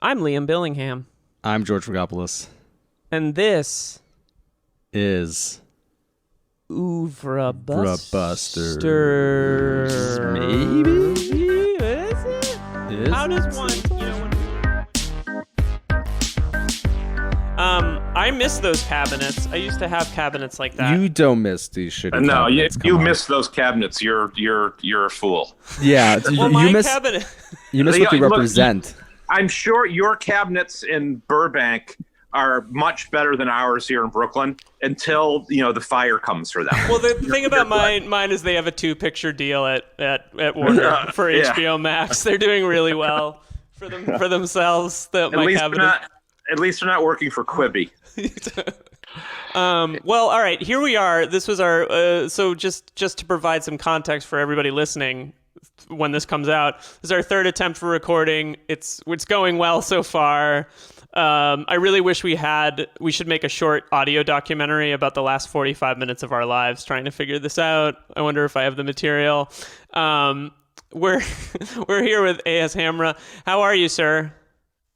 I'm Liam Billingham, I'm George Rogopoulos. and this Is Oeuvre Busters. Buster. Maybe? Is it? Is How does it? one, I miss those cabinets. I used to have cabinets like that. You don't miss these shitty No, cabinets. you Come on. miss those cabinets. You're a fool. Yeah, Well, my you miss cabinet. you miss what they Look, represent. I'm sure your cabinets in Burbank are much better than ours here in Brooklyn until the fire comes for them. Well, the thing about mine is they have a 2-picture deal at Warner for Yeah. HBO Max. They're doing really well for themselves. My cabinet. At least they're not working for Quibi. Well, all right, here we are. This was our so just to provide some context for everybody listening when this comes out. This is our third attempt for recording. It's going well so far. I really wish we should make a short audio documentary about the last 45 minutes of our lives trying to figure this out. I wonder if I have the material. We're here with AS Hamrah. How are you, sir?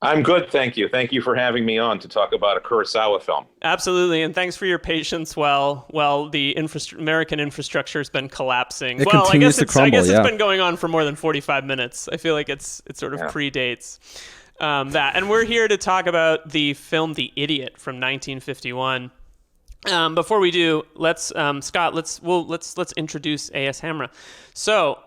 I'm good, thank you. Thank you for having me on to talk about a Kurosawa film. Absolutely, and thanks for your patience while the American infrastructure has been collapsing. It I continues guess to crumble, it's yeah. been going on for more than 45 minutes. I feel like it sort of predates that. And we're here to talk about the film The Idiot from 1951. Before we do, Scott, let's introduce A.S. Hamrah. So,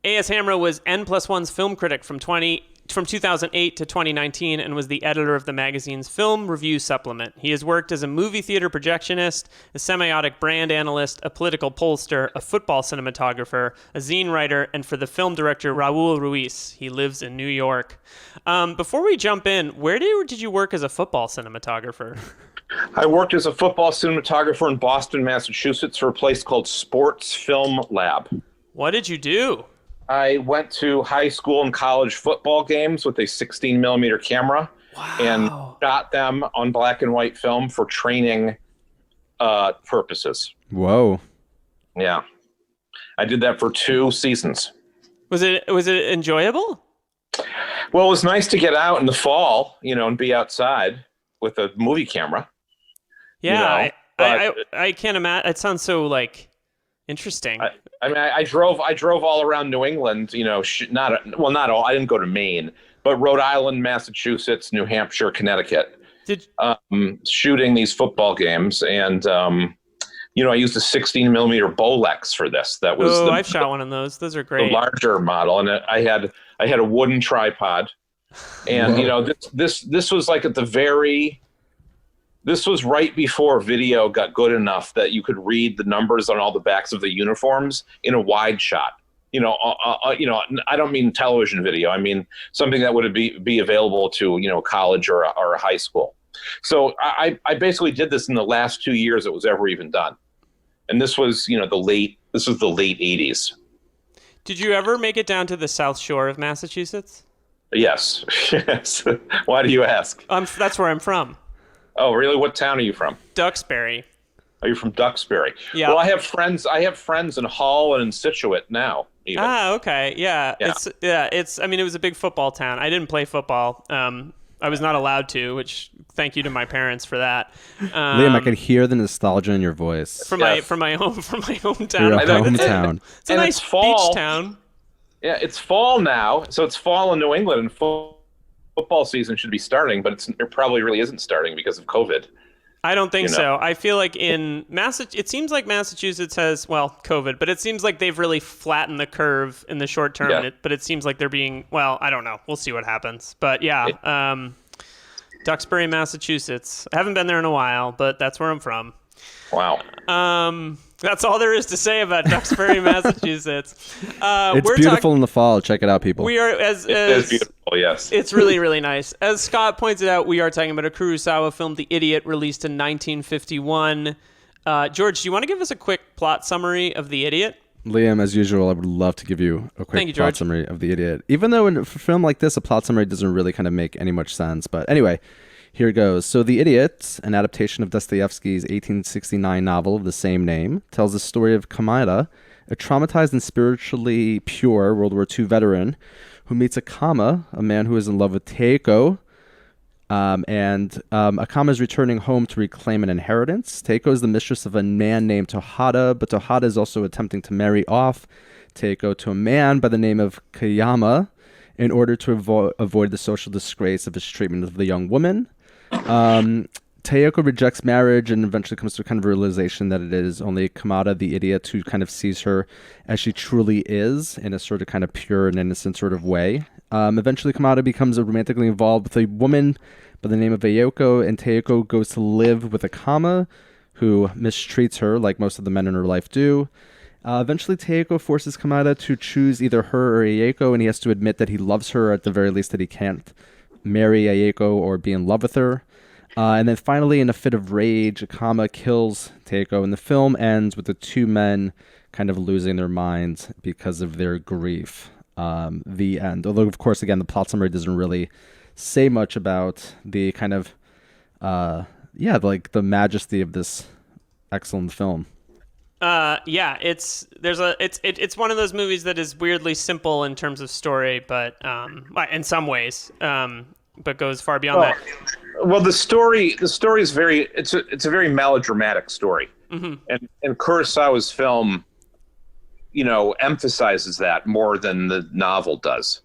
A.S. Hamrah was N+1's film critic from 2008 to 2019 and was the editor of the magazine's Film Review Supplement. He has worked as a movie theater projectionist, a semiotic brand analyst, a political pollster, a football cinematographer, a zine writer, and for the film director Raul Ruiz. He lives in New York. Before we jump in, where did you work as a football cinematographer? I worked as a football cinematographer in Boston, Massachusetts for a place called Sports Film Lab. What did you do? I went to high school and college football games with a 16 millimeter camera and shot them on black and white film for training purposes. Whoa. Yeah. I did that for 2 seasons. Was it enjoyable? Well, it was nice to get out in the fall, and be outside with a movie camera. Yeah, I can't imagine. It sounds so interesting. I drove all around New England, not all. I didn't go to Maine, but Rhode Island, Massachusetts, New Hampshire, Connecticut, shooting these football games. And, I used a 16 millimeter Bolex for this. That was I've shot one of those. Those are great. The larger model. And I had a wooden tripod. And, this was like this was right before video got good enough that you could read the numbers on all the backs of the uniforms in a wide shot. I don't mean television video. I mean something that would be available to college or a high school. So I basically did this in the last 2 years it was ever even done, and this was the late 80s. Did you ever make it down to the South Shore of Massachusetts? Yes. Yes. Why do you ask? That's where I'm from. Oh, really? What town are you from? Duxbury. Are you from Duxbury? Yeah. Well, I have friends in Hull and in Scituate now. Even. Ah, okay. Yeah. Yeah. It was a big football town. I didn't play football. I was not allowed to, which thank you to my parents for that. Liam, I could hear the nostalgia in your voice. From my hometown. Your hometown. It's a nice beach town. Yeah, it's fall now, so it's fall in New England, and football season should be starting, but it probably really isn't starting because of COVID. I don't think so. I feel like in it seems like Massachusetts has, COVID, but it seems like they've really flattened the curve in the short term. Yeah. But it seems like they're being, I don't know. We'll see what happens. But yeah, Duxbury, Massachusetts. I haven't been there in a while, but that's where I'm from. Wow. That's all there is to say about Duxbury, Massachusetts. It's beautiful in the fall. Check it out, people. We are It is beautiful. Yes, it's really, really nice. As Scott pointed out, we are talking about a Kurosawa film, The Idiot, released in 1951. George, do you want to give us a quick plot summary of The Idiot? Liam, as usual, I would love to give you a quick plot summary of The Idiot. Even though in a film like this, a plot summary doesn't really kind of make any much sense. But anyway, here it goes. So The Idiot, an adaptation of Dostoevsky's 1869 novel of the same name, tells the story of Kamada, a traumatized and spiritually pure World War II veteran who meets Akama, a man who is in love with Teiko, And Akama is returning home to reclaim an inheritance. Teiko is the mistress of a man named Tohada, but Tohada is also attempting to marry off Teiko to a man by the name of Kayama in order to avoid the social disgrace of his treatment of the young woman. Teiko rejects marriage and eventually comes to a kind of realization that it is only Kamada, the idiot, who kind of sees her as she truly is in a sort of kind of pure and innocent sort of way. Eventually, Kamada becomes romantically involved with a woman by the name of Ayoko, and Teiko goes to live with Akama, who mistreats her like most of the men in her life do. Eventually, Teiko forces Kamada to choose either her or Ayeko, and he has to admit that he loves her, or at the very least that he can't marry Ayeko or be in love with her. And then finally, in a fit of rage, Akama kills Teiko, and the film ends with the two men kind of losing their minds because of their grief. The end. Although, of course, again, the plot summary doesn't really say much about the kind of, like the majesty of this excellent film. It's one of those movies that is weirdly simple in terms of story, but in some ways, but goes far beyond that. Well, the story is it's a very melodramatic story, and Kurosawa's film, emphasizes that more than the novel does.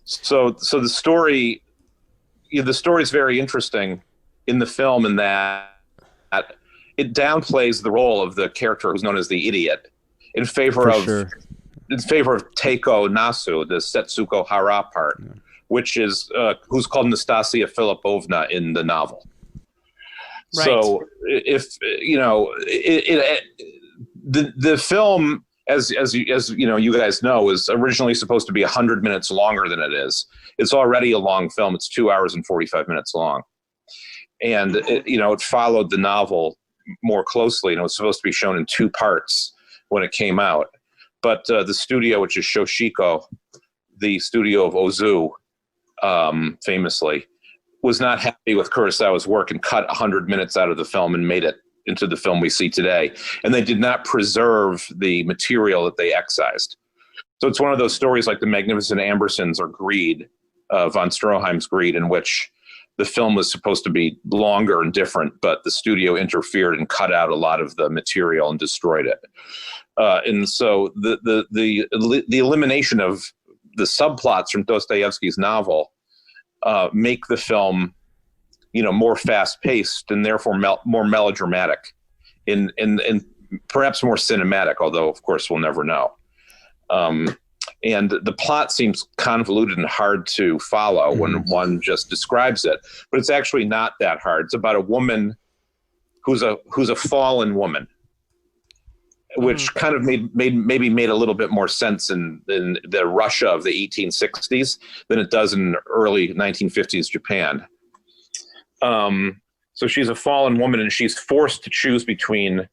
So the story is very interesting in the film in that it downplays the role of the character who's known as the idiot in favor of Teiko Nasu, the Setsuko Hara part. Yeah. Which is who's called Nastasia Filipovna in the novel. Right. So if the film, as you guys know, is originally supposed to be 100 minutes longer than it is. It's already a long film. It's 2 hours and 45 minutes long, and it followed the novel more closely, and it was supposed to be shown in 2 parts when it came out. But the studio, which is Shoshiko, the studio of Ozu, famously, was not happy with Kurosawa's work and cut 100 minutes out of the film and made it into the film we see today. And they did not preserve the material that they excised. So it's one of those stories like The Magnificent Ambersons or Greed, von Stroheim's Greed, in which the film was supposed to be longer and different, but the studio interfered and cut out a lot of the material and destroyed it. And so the elimination of the subplots from Dostoevsky's novel make the film, more fast-paced and therefore more melodramatic, and perhaps more cinematic. Although, of course, we'll never know. And the plot seems convoluted and hard to follow when one just describes it, but it's actually not that hard. It's about a woman who's a fallen woman, which kind of made a little bit more sense in the Russia of the 1860s than it does in early 1950s Japan. So she's a fallen woman, and she's forced to choose between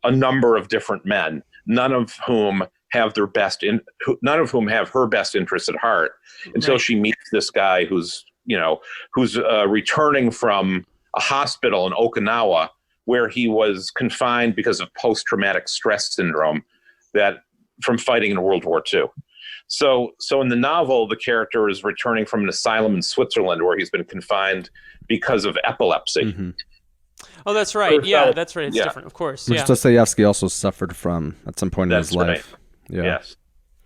a number of different men, none of whom have her best interests at heart, until she meets this guy who's returning from a hospital in Okinawa, where he was confined because of post-traumatic stress syndrome from fighting in World War II. So in the novel, the character is returning from an asylum in Switzerland where he's been confined because of epilepsy. Mm-hmm. Oh, that's right. Yeah, that's right. It's different, of course. Which Dostoevsky also suffered from at some point in his life. Right. Yeah. Yes.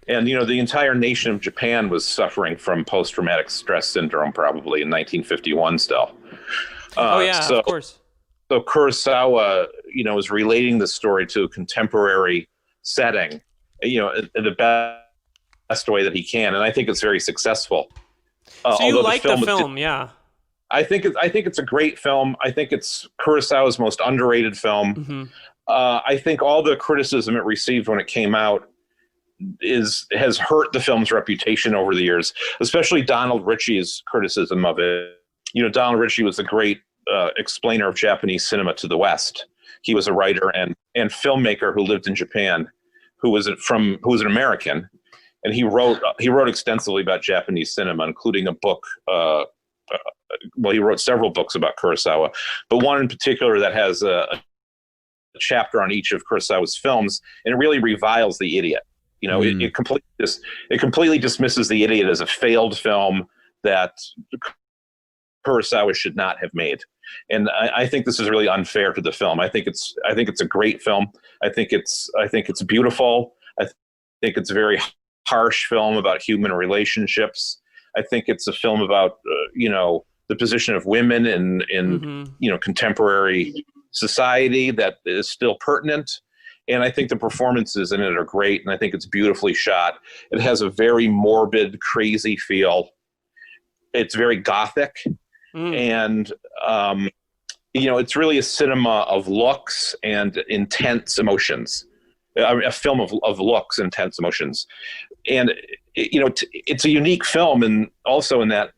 And, the entire nation of Japan was suffering from post-traumatic stress syndrome probably in 1951 still. Of course. So Kurosawa, is relating the story to a contemporary setting, in the best way that he can, and I think it's very successful. So you like the film, yeah? I think it's a great film. I think it's Kurosawa's most underrated film. Mm-hmm. I think all the criticism it received when it came out has hurt the film's reputation over the years, especially Donald Ritchie's criticism of it. Donald Ritchie was the great explainer of Japanese cinema to the West. He was a writer and filmmaker who lived in Japan, who was an American, and he wrote extensively about Japanese cinema, including a book. He wrote several books about Kurosawa, but one in particular that has a chapter on each of Kurosawa's films, and it really reviles The Idiot. It completely dismisses The Idiot as a failed film that Kurosawa should not have made. And I think this is really unfair to the film. I think it's a great film. I think it's beautiful. I think it's a very harsh film about human relationships. I think it's a film about the position of women in contemporary society that is still pertinent. And I think the performances in it are great, and I think it's beautifully shot. It has a very morbid, crazy feel. It's very gothic, and it's really a cinema of looks and intense emotions. A film of looks and intense emotions. And it's a unique film, and also in that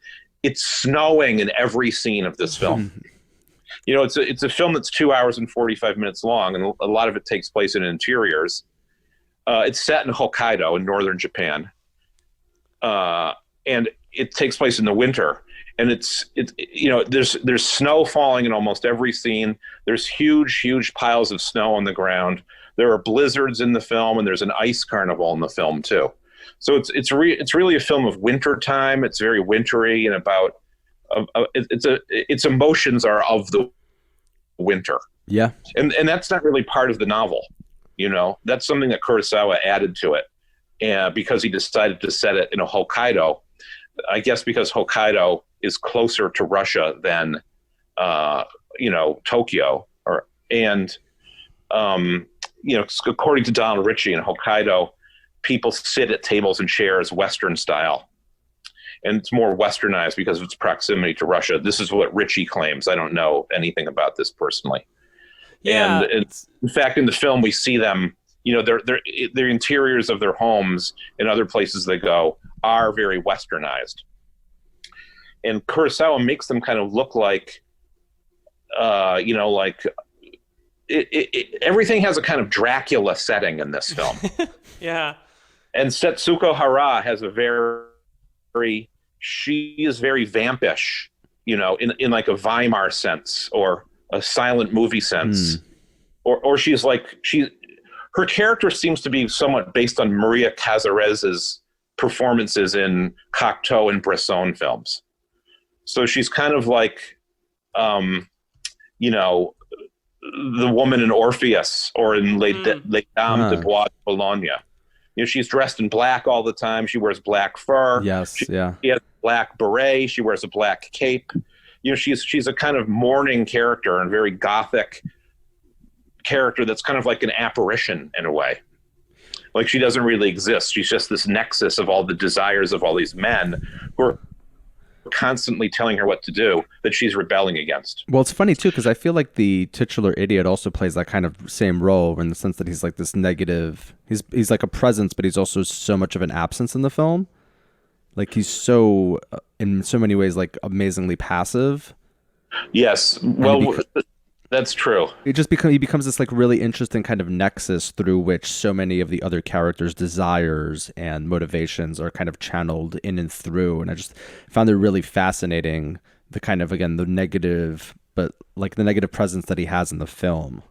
it's snowing in every scene of this film. It's a film that's 2 hours and 45 minutes long, and a lot of it takes place in interiors. It's set in Hokkaido in northern Japan, and it takes place in the winter. And there's snow falling in almost every scene. There's huge piles of snow on the ground. There are blizzards in the film, and there's an ice carnival in the film too. So it's really a film of winter time. It's very wintry, and about its emotions are of the winter. Yeah. And that's not really part of the novel. That's something that Kurosawa added to it. And because he decided to set it in a Hokkaido, I guess because Hokkaido is closer to Russia than Tokyo, according to Donald Ritchie, in Hokkaido, people sit at tables and chairs Western style. And it's more westernized because of its proximity to Russia. This is what Ritchie claims. I don't know anything about this personally. Yeah. And in fact, in the film, we see them, their interiors of their homes and other places they go are very westernized. And Kurosawa makes them kind of look like, everything has a kind of Dracula setting in this film. Yeah. And Setsuko Hara has she is very vampish, in like a Weimar sense or a silent movie sense. Or her character seems to be somewhat based on Maria Casarez's performances in Cocteau and Bresson films. So she's kind of like, the woman in Orpheus or in Les Dames de Bois de Boulogne. She's dressed in black all the time. She wears black fur. Yes, She has a black beret. She wears a black cape. She's a kind of mourning character and very gothic character that's kind of like an apparition in a way. Like she doesn't really exist. She's just this nexus of all the desires of all these men who are constantly telling her what to do that she's rebelling against. Well, it's funny too, because I feel like the titular idiot also plays that kind of same role in the sense that he's like this negative, he's like a presence, but he's also so much of an absence in the film. Like he's so, in so many ways, like amazingly passive. Yes. Well, that's true. He becomes this like really interesting kind of nexus through which so many of the other characters' desires and motivations are kind of channeled in and through. And I just found it really fascinating, the kind of, again, the negative, but like the negative presence that he has in the film.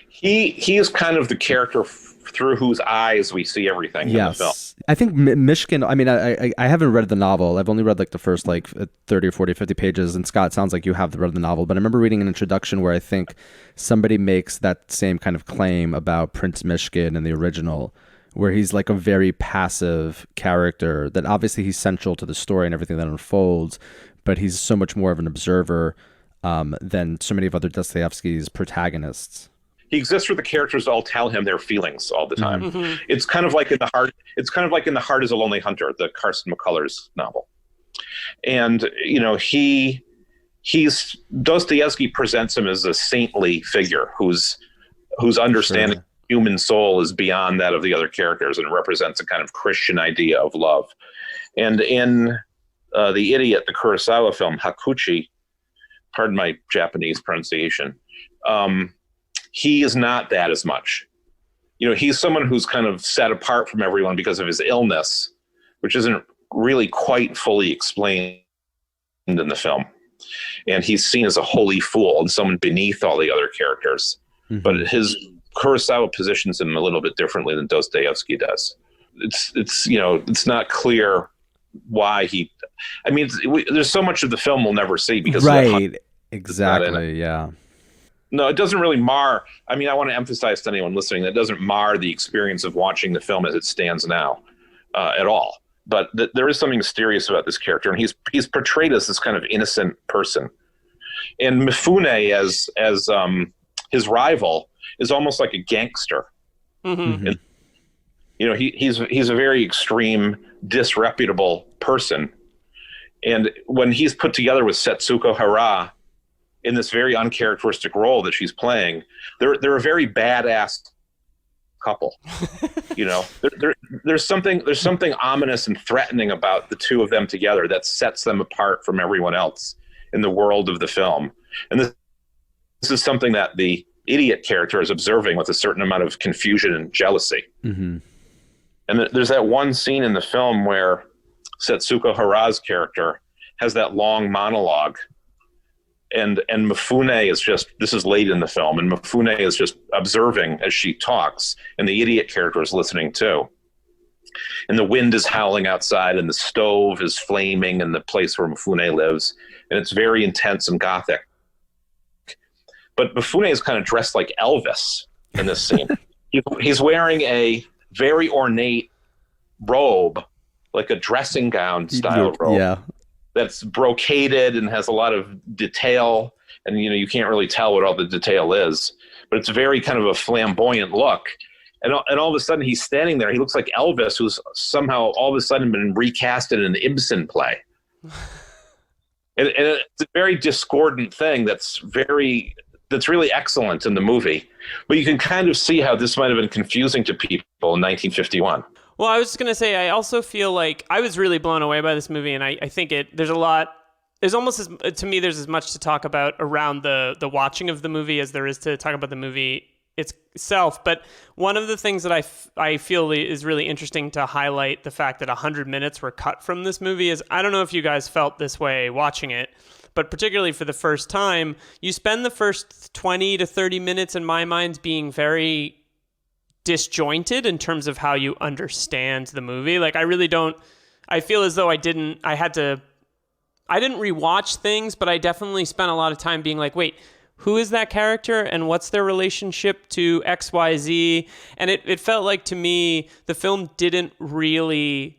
He is kind of the character through whose eyes we see everything in the film. I think Mishkin, I mean, I haven't read the novel. I've only read like the first like 30 or 40, 50 pages. And Scott, it sounds like you have read the novel. But I remember reading an introduction where I think somebody makes that same kind of claim about Prince Mishkin in the original, where he's like a very passive character that obviously he's central to the story and everything that unfolds, but he's so much more of an observer than so many of other Dostoevsky's protagonists. He exists for the characters to all tell him their feelings all the time. Mm-hmm. It's kind of like in The Heart. It's kind of like in The Heart is a Lonely Hunter, the Carson McCullers novel. And he's Dostoevsky presents him as a saintly figure whose understanding of the human soul is beyond that of the other characters and represents a kind of Christian idea of love. And in The Idiot, the Kurosawa film, Hakuchi, pardon my Japanese pronunciation, he is not that as much. He's someone who's kind of set apart from everyone because of his illness, which isn't really quite fully explained in the film. And he's seen as a holy fool and someone beneath all the other characters. Mm-hmm. But his Kurosawa positions him a little bit differently than Dostoevsky does. It's not clear why there's so much of the film we'll never see because right, exactly, yeah. No, it doesn't really mar. I mean, I want to emphasize to anyone listening that it doesn't mar the experience of watching the film as it stands now at all. But there is something mysterious about this character, and he's portrayed as this kind of innocent person. And Mifune as his rival is almost like a gangster. Mm-hmm. And, he's a very extreme, disreputable person. And when he's put together with Setsuko Hara in this very uncharacteristic role that she's playing, they're a very badass couple. There's something ominous and threatening about the two of them together that sets them apart from everyone else in the world of the film. And this is something that the idiot character is observing with a certain amount of confusion and jealousy. Mm-hmm. And there's that one scene in the film where Setsuko Hara's character has that long monologue, and Mifune is this is late in the film, and Mifune is just observing as she talks, and the idiot character is listening too. And the wind is howling outside, and the stove is flaming in the place where Mifune lives, and it's very intense and gothic. But Mifune is kind of dressed like Elvis in this scene. He's wearing a very ornate robe, like a dressing gown style robe. Yeah. That's brocaded and has a lot of detail, and you can't really tell what all the detail is, but it's very kind of a flamboyant look. And all of a sudden he's standing there. He looks like Elvis, who's somehow all of a sudden been recast in an Ibsen play. and it's a very discordant thing that's really excellent in the movie. But you can kind of see how this might have been confusing to people in 1951. Well, I was just going to say, I also feel like I was really blown away by this movie, and I think there's as much to talk about around the watching of the movie as there is to talk about the movie itself. But one of the things that I feel is really interesting to highlight the fact that 100 minutes were cut from this movie is, I don't know if you guys felt this way watching it, but particularly for the first time, you spend the first 20 to 30 minutes in my mind being very disjointed in terms of how you understand the movie. Like, I feel as though I didn't rewatch things, but I definitely spent a lot of time being like, wait, who is that character and what's their relationship to XYZ? And it felt like, to me, the film didn't really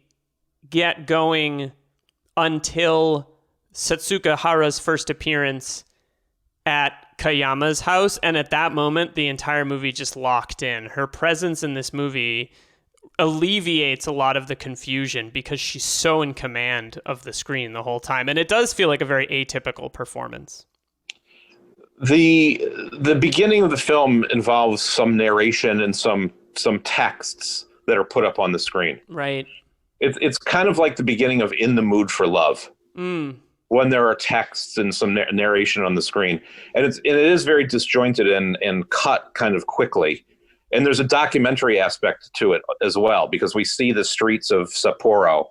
get going until Setsuko Hara's first appearance at Kayama's house, and at that moment the entire movie just locked in. Her presence in this movie alleviates a lot of the confusion because she's so in command of the screen the whole time, and it does feel like a very atypical performance. The beginning of the film involves some narration and some texts that are put up on the screen. Right. It's kind of like the beginning of In the Mood for Love. When there are texts and some narration on the screen. And it is very disjointed and cut kind of quickly. And there's a documentary aspect to it as well, because we see the streets of Sapporo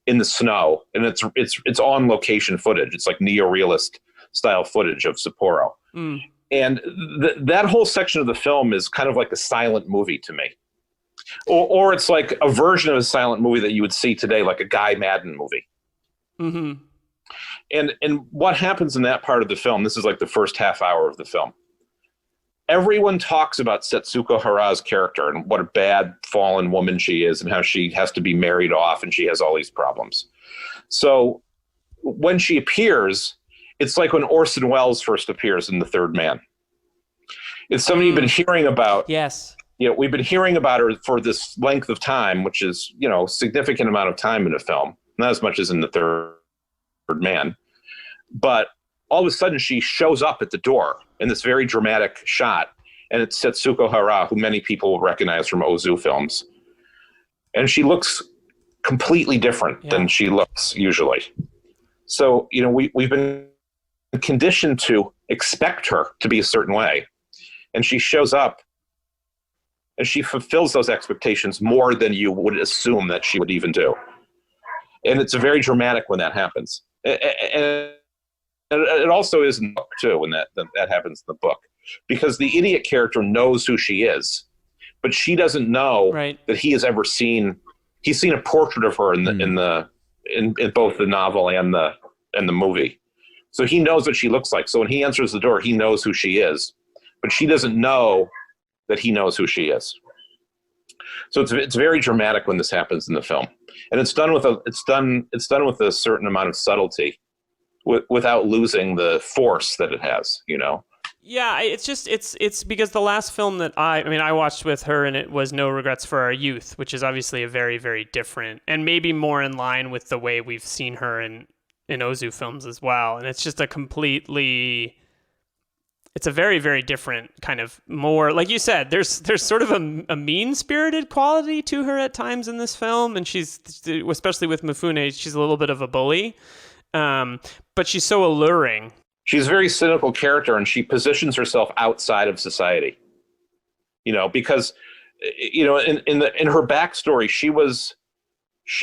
in the snow, and it's on location footage. It's like neorealist style footage of Sapporo. And that whole section of the film is kind of like a silent movie to me. Or it's like a version of a silent movie that you would see today, like a Guy Madden movie. Mm-hmm. And what happens in that part of the film, this is like the first half hour of the film. Everyone talks about Setsuko Hara's character and what a bad fallen woman she is and how she has to be married off and she has all these problems. So when she appears, it's like when Orson Welles first appears in The Third Man. It's somebody you've been hearing about. Yes. We've been hearing about her for this length of time, which is, significant amount of time in a film. Not as much as in The Third Man. But all of a sudden she shows up at the door in this very dramatic shot, and it's Setsuko Hara, who many people will recognize from Ozu films. And she looks completely different than she looks usually. So, we've been conditioned to expect her to be a certain way. And she shows up and she fulfills those expectations more than you would assume that she would even do. And it's very dramatic when that happens. And it also is in the book too, when that happens in the book, because the idiot character knows who she is, but she doesn't know that he has ever seen. He's seen a portrait of her in the in both the novel and the movie. So he knows what she looks like. So when he enters the door, he knows who she is, but she doesn't know that he knows who she is. So it's very dramatic when this happens in the film, and it's done with a certain amount of subtlety, without losing the force that it has. Yeah, it's because the last film that I watched with her, and it was No Regrets for Our Youth, which is obviously a very, very different and maybe more in line with the way we've seen her in Ozu films as well. And it's just it's a very, very different kind of, more, like you said, there's sort of a mean-spirited quality to her at times in this film, and she's, especially with Mifune, she's a little bit of a bully, but she's so alluring. She's a very cynical character, and she positions herself outside of society. Because in her backstory, she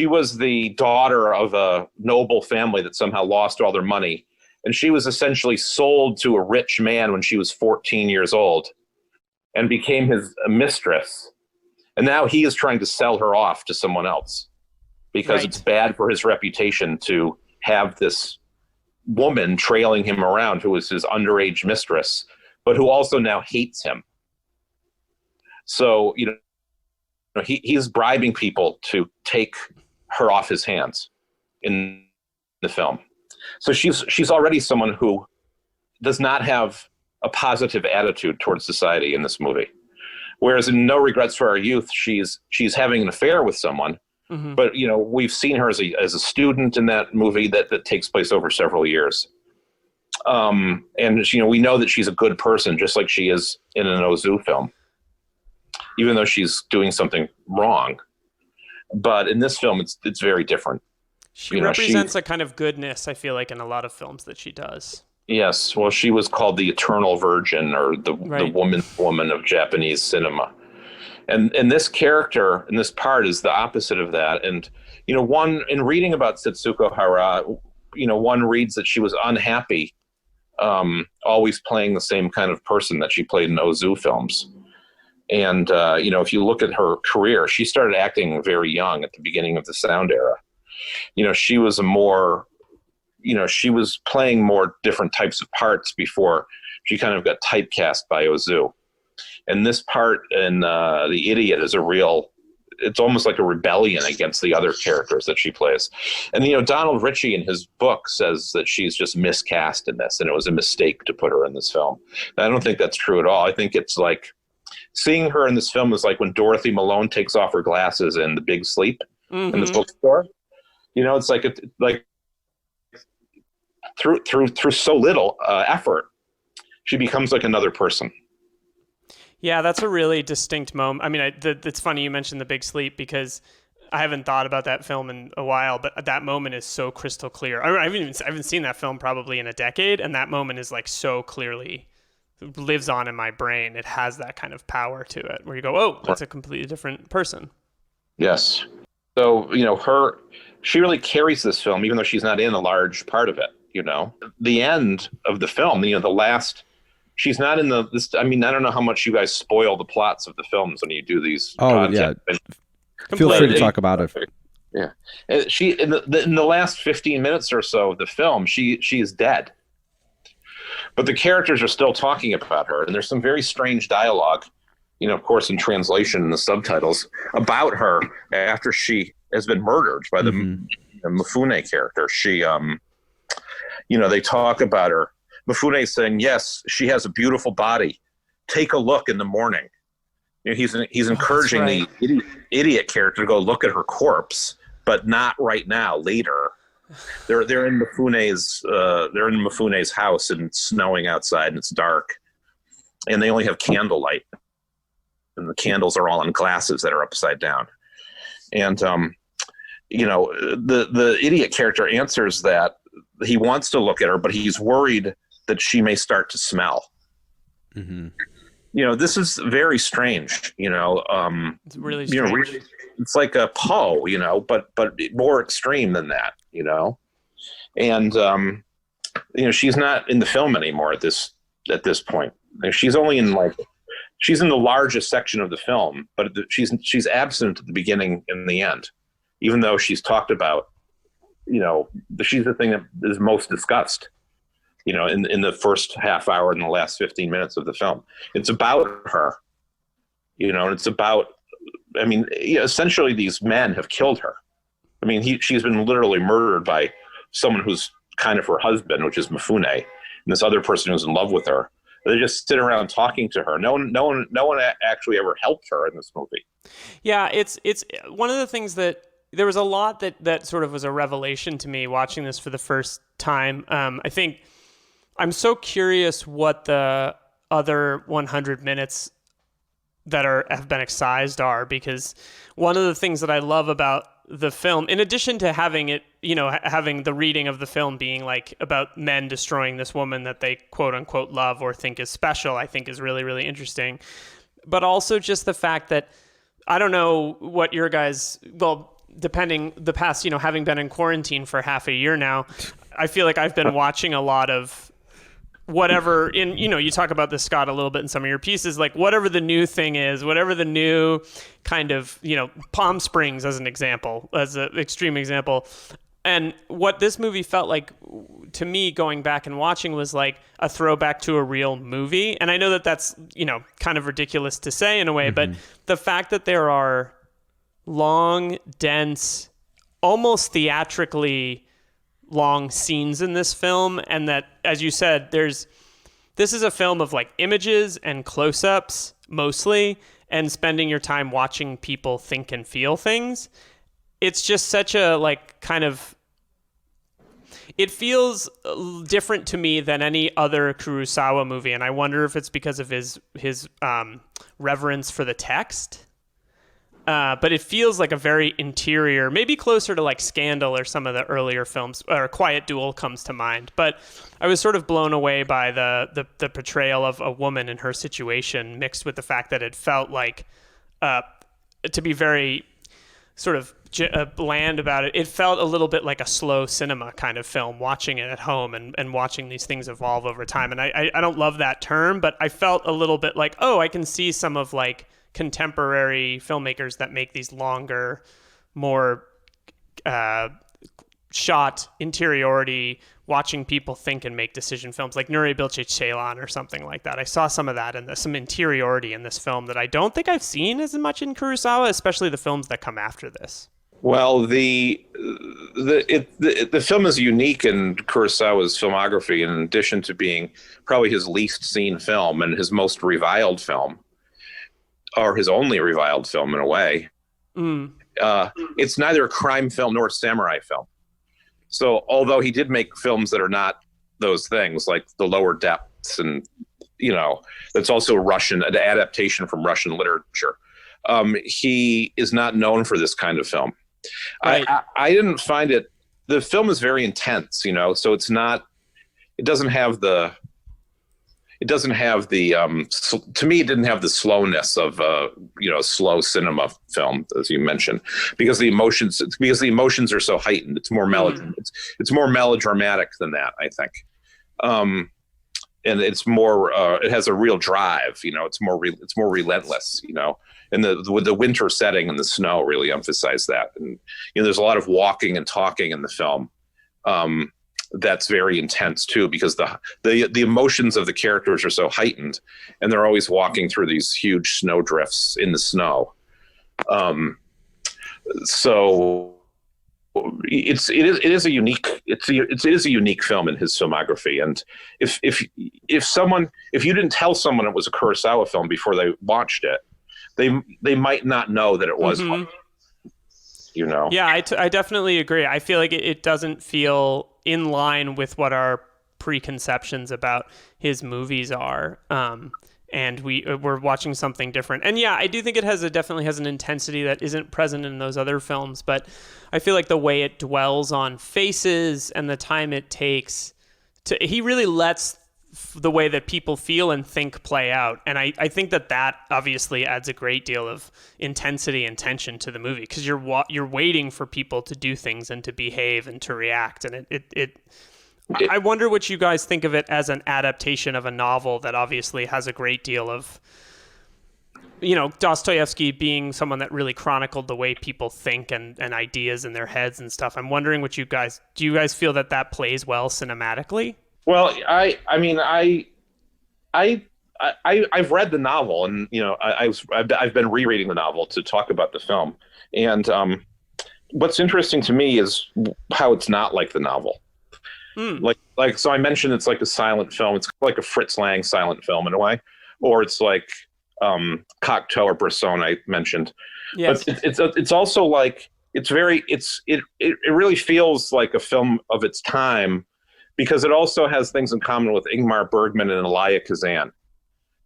was the daughter of a noble family that somehow lost all their money, and she was essentially sold to a rich man when she was 14 years old, and became his mistress. And now he is trying to sell her off to someone else because it's bad for his reputation to have this woman trailing him around who is his underage mistress, but who also now hates him. So, he's bribing people to take her off his hands in the film. So she's already someone who does not have a positive attitude towards society in this movie. Whereas in No Regrets for Our Youth, she's having an affair with someone. Mm-hmm. But, we've seen her as a student in that movie that takes place over several years. And, we know that she's a good person, just like she is in an Ozu film, even though she's doing something wrong. But in this film, it's very different. She represents a kind of goodness, I feel like, in a lot of films that she does. Yes. Well, she was called the Eternal Virgin, or the woman of Japanese cinema. And this character and this part is the opposite of that. And, in reading about Setsuko Hara, one reads that she was unhappy, always playing the same kind of person that she played in Ozu films. And, if you look at her career, she started acting very young at the beginning of the sound era. She was she was playing more different types of parts before she kind of got typecast by Ozu. And this part in The Idiot is it's almost like a rebellion against the other characters that she plays. And, Donald Ritchie in his book says that she's just miscast in this, and it was a mistake to put her in this film. And I don't think that's true at all. I think it's like seeing her in this film is like when Dorothy Malone takes off her glasses in The Big Sleep in the bookstore. It's like through so little effort, she becomes like another person. Yeah, that's a really distinct moment. I mean, it's funny you mentioned The Big Sleep, because I haven't thought about that film in a while, but that moment is so crystal clear. I haven't seen that film probably in a decade, and that moment is like so clearly lives on in my brain. It has that kind of power to it where you go, oh, that's a completely different person. Yes. So, she really carries this film, even though she's not in a large part of it, The end of the film, the last... She's not in this. I mean, I don't know how much you guys spoil the plots of the films when you do these. Oh, yeah. Feel free to talk about it. Yeah. She in the last 15 minutes or so of the film, she is dead. But the characters are still talking about her, and there's some very strange dialogue, of course, in translation in the subtitles, about her after she has been murdered by the Mifune character. She, they talk about her. Mifune saying, yes, she has a beautiful body. Take a look in the morning. He's encouraging the idiot character to go look at her corpse, but not right now, later. They're in Mifune's house, and it's snowing outside and it's dark. And they only have candlelight. And the candles are all on glasses that are upside down. And the idiot character answers that he wants to look at her, but he's worried that she may start to smell. Mm-hmm. This is very strange. It's really strange. It's like a Poe, but more extreme than that. And she's not in the film anymore at this point. She's only she's in the largest section of the film, but she's absent at the beginning and the end, even though she's talked about she's the thing that is most discussed, in the first half hour and the last 15 minutes of the film. It's about her, and it's about, essentially these men have killed her. She's been literally murdered by someone who's kind of her husband, which is Mifune, and this other person who's in love with her. They just sit around talking to her. No one actually ever helped her in this movie. Yeah, it's one of the things that there was a lot that sort of was a revelation to me watching this for the first time. I think I'm so curious what the other 100 minutes that have been excised are, because one of the things that I love about the film, in addition to having it, having the reading of the film being like about men destroying this woman that they quote unquote love or think is special, I think is really, really interesting. But also just the fact that, I don't know what your guys, depending the past, having been in quarantine for half a year now, I feel like I've been watching a lot of whatever you talk about this, Scott, a little bit in some of your pieces, like whatever the new thing is, whatever the new kind of, Palm Springs as an example, as an extreme example. And what this movie felt like to me going back and watching was like a throwback to a real movie. And I know that that's, kind of ridiculous to say in a way, but the fact that there are long, dense, almost theatrically long scenes in this film, and that, as you said, this is a film of like images and close-ups mostly, and spending your time watching people think and feel things. It's just such a like kind of, it feels different to me than any other Kurosawa movie, and I wonder if it's because of his reverence for the text. But it feels like a very interior, maybe closer to like Scandal or some of the earlier films, or Quiet Duel comes to mind. But I was sort of blown away by the portrayal of a woman in her situation, mixed with the fact that it felt like, to be very sort of bland about it, it felt a little bit like a slow cinema kind of film, watching it at home and watching these things evolve over time. And I don't love that term, but I felt a little bit like, oh, I can see some of like contemporary filmmakers that make these longer, more shot interiority, watching people think and make decision films, like Nuri Bilge Ceylan or something like that. I saw some of that and some interiority in this film that I don't think I've seen as much in Kurosawa, especially the films that come after this. Well, the film is unique in Kurosawa's filmography, in addition to being probably his least seen film and his most reviled film, or his only reviled film in a way. It's neither a crime film nor a samurai film. So although he did make films that are not those things, like The Lower Depths, and that's also an adaptation from Russian literature, he is not known for this kind of film. Right. I didn't find it. The film is very intense, so it's not. It doesn't have the. To me, it didn't have the slowness of slow cinema film, as you mentioned, because the emotions are so heightened. It's more it's more melodramatic than that, I think. And it's more. It has a real drive. It's more relentless. And the winter setting and the snow really emphasize that. And there's a lot of walking and talking in the film. That's very intense too, because the emotions of the characters are so heightened, and they're always walking through these huge snow drifts in the snow. So it is a unique film in his filmography. And if you didn't tell someone it was a Kurosawa film before they watched it, they might not know that it was one. Yeah, I definitely agree. I feel like it doesn't feel in line with what our preconceptions about his movies are. And we're watching something different. And yeah, I do think it definitely has an intensity that isn't present in those other films, but I feel like the way it dwells on faces and the time it takes he really lets the way that people feel and think play out. And I think that obviously adds a great deal of intensity and tension to the movie, because you're waiting for people to do things and to behave and to react. And I wonder what you guys think of it as an adaptation of a novel that obviously has a great deal of Dostoevsky being someone that really chronicled the way people think and ideas in their heads and stuff. I'm wondering do you guys feel that plays well cinematically? Well, I've read the novel, and I've been rereading the novel to talk about the film. And what's interesting to me is how it's not like the novel. So I mentioned it's like a silent film. It's like a Fritz Lang silent film in a way, or it's like Cocteau or Bresson I mentioned. Yes. But it's also like it really feels like a film of its time, because it also has things in common with Ingmar Bergman and Elia Kazan.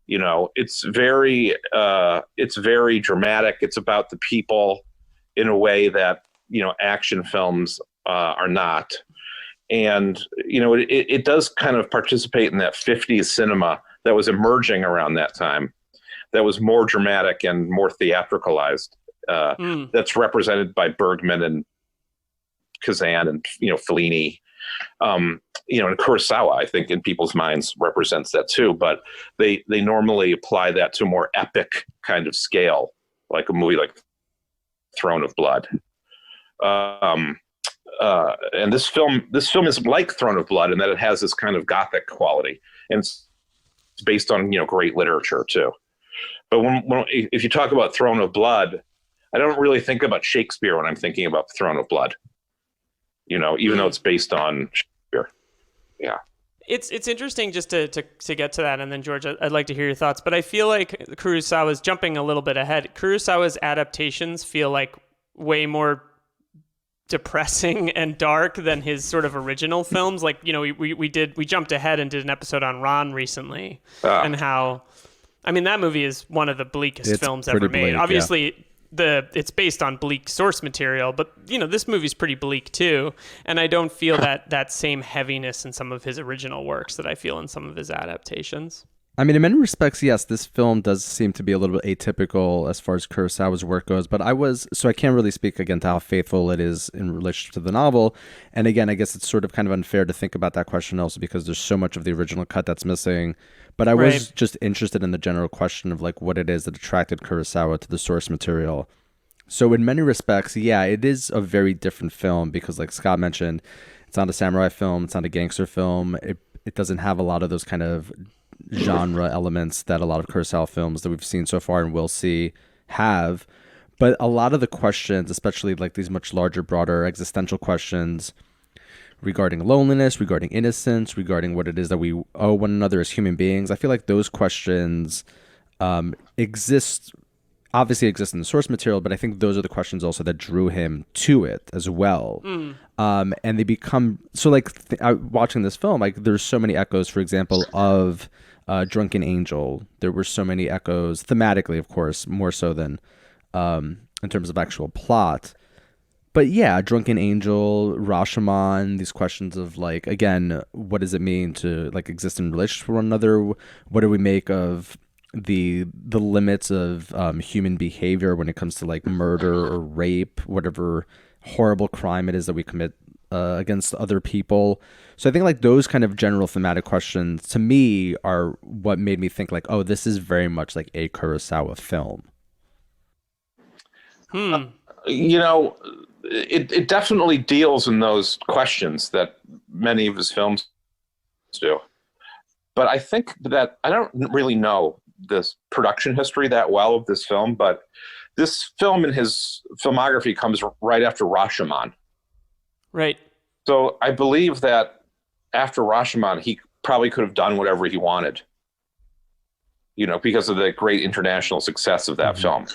It's very dramatic. It's about the people in a way that action films are not. And it does kind of participate in that 50s cinema that was emerging around that time, that was more dramatic and more theatricalized. That's represented by Bergman and Kazan and Fellini. And Kurosawa, I think, in people's minds represents that too. But they normally apply that to a more epic kind of scale, like a movie like Throne of Blood. And this film is like Throne of Blood in that it has this kind of gothic quality, and it's based on great literature too. But if you talk about Throne of Blood, I don't really think about Shakespeare when I'm thinking about Throne of Blood. Even though it's based on Shakespeare. Yeah. It's interesting just to get to that, and then George, I'd like to hear your thoughts. But I feel like Kurosawa's jumping a little bit ahead. Kurosawa's adaptations feel like way more depressing and dark than his sort of original films. Like, we jumped ahead and did an episode on Ron recently, and how, that movie is one of the bleakest films ever made. Bleak, obviously, it's based on bleak source material, but this movie's pretty bleak too. And I don't feel that same heaviness in some of his original works that I feel in some of his adaptations. In many respects, yes, this film does seem to be a little bit atypical as far as Kurosawa's work goes, but I can't really speak again to how faithful it is in relation to the novel. And again, I guess it's sort of kind of unfair to think about that question also because there's so much of the original cut that's missing. But I was just interested in the general question of like what it is that attracted Kurosawa to the source material. So in many respects, yeah, it is a very different film because like Scott mentioned, it's not a samurai film, it's not a gangster film. It doesn't have a lot of those kind of genre elements that a lot of Kurosawa films that we've seen so far and will see have. But a lot of the questions, especially like these much larger, broader existential questions regarding loneliness, regarding innocence, regarding what it is that we owe one another as human beings, I feel like those questions obviously exist in the source material, but I think those are the questions also that drew him to it as well. And they become so like watching this film, like there's so many echoes, for example, of Drunken Angel. There were so many echoes thematically, of course, more so than in terms of actual plot. But yeah, Drunken Angel, Rashomon, these questions of like, again, what does it mean to like exist in relationship with one another? What do we make of the limits of human behavior when it comes to like murder or rape, whatever horrible crime it is that we commit against other people. So I think like those kind of general thematic questions to me are what made me think like, oh, this is very much like a Kurosawa film. It definitely deals in those questions that many of his films do. But I think that I don't really know this production history that well of this film, but this film in his filmography comes right after Rashomon. Right. So I believe that after Rashomon, he probably could have done whatever he wanted, because of the great international success of that film.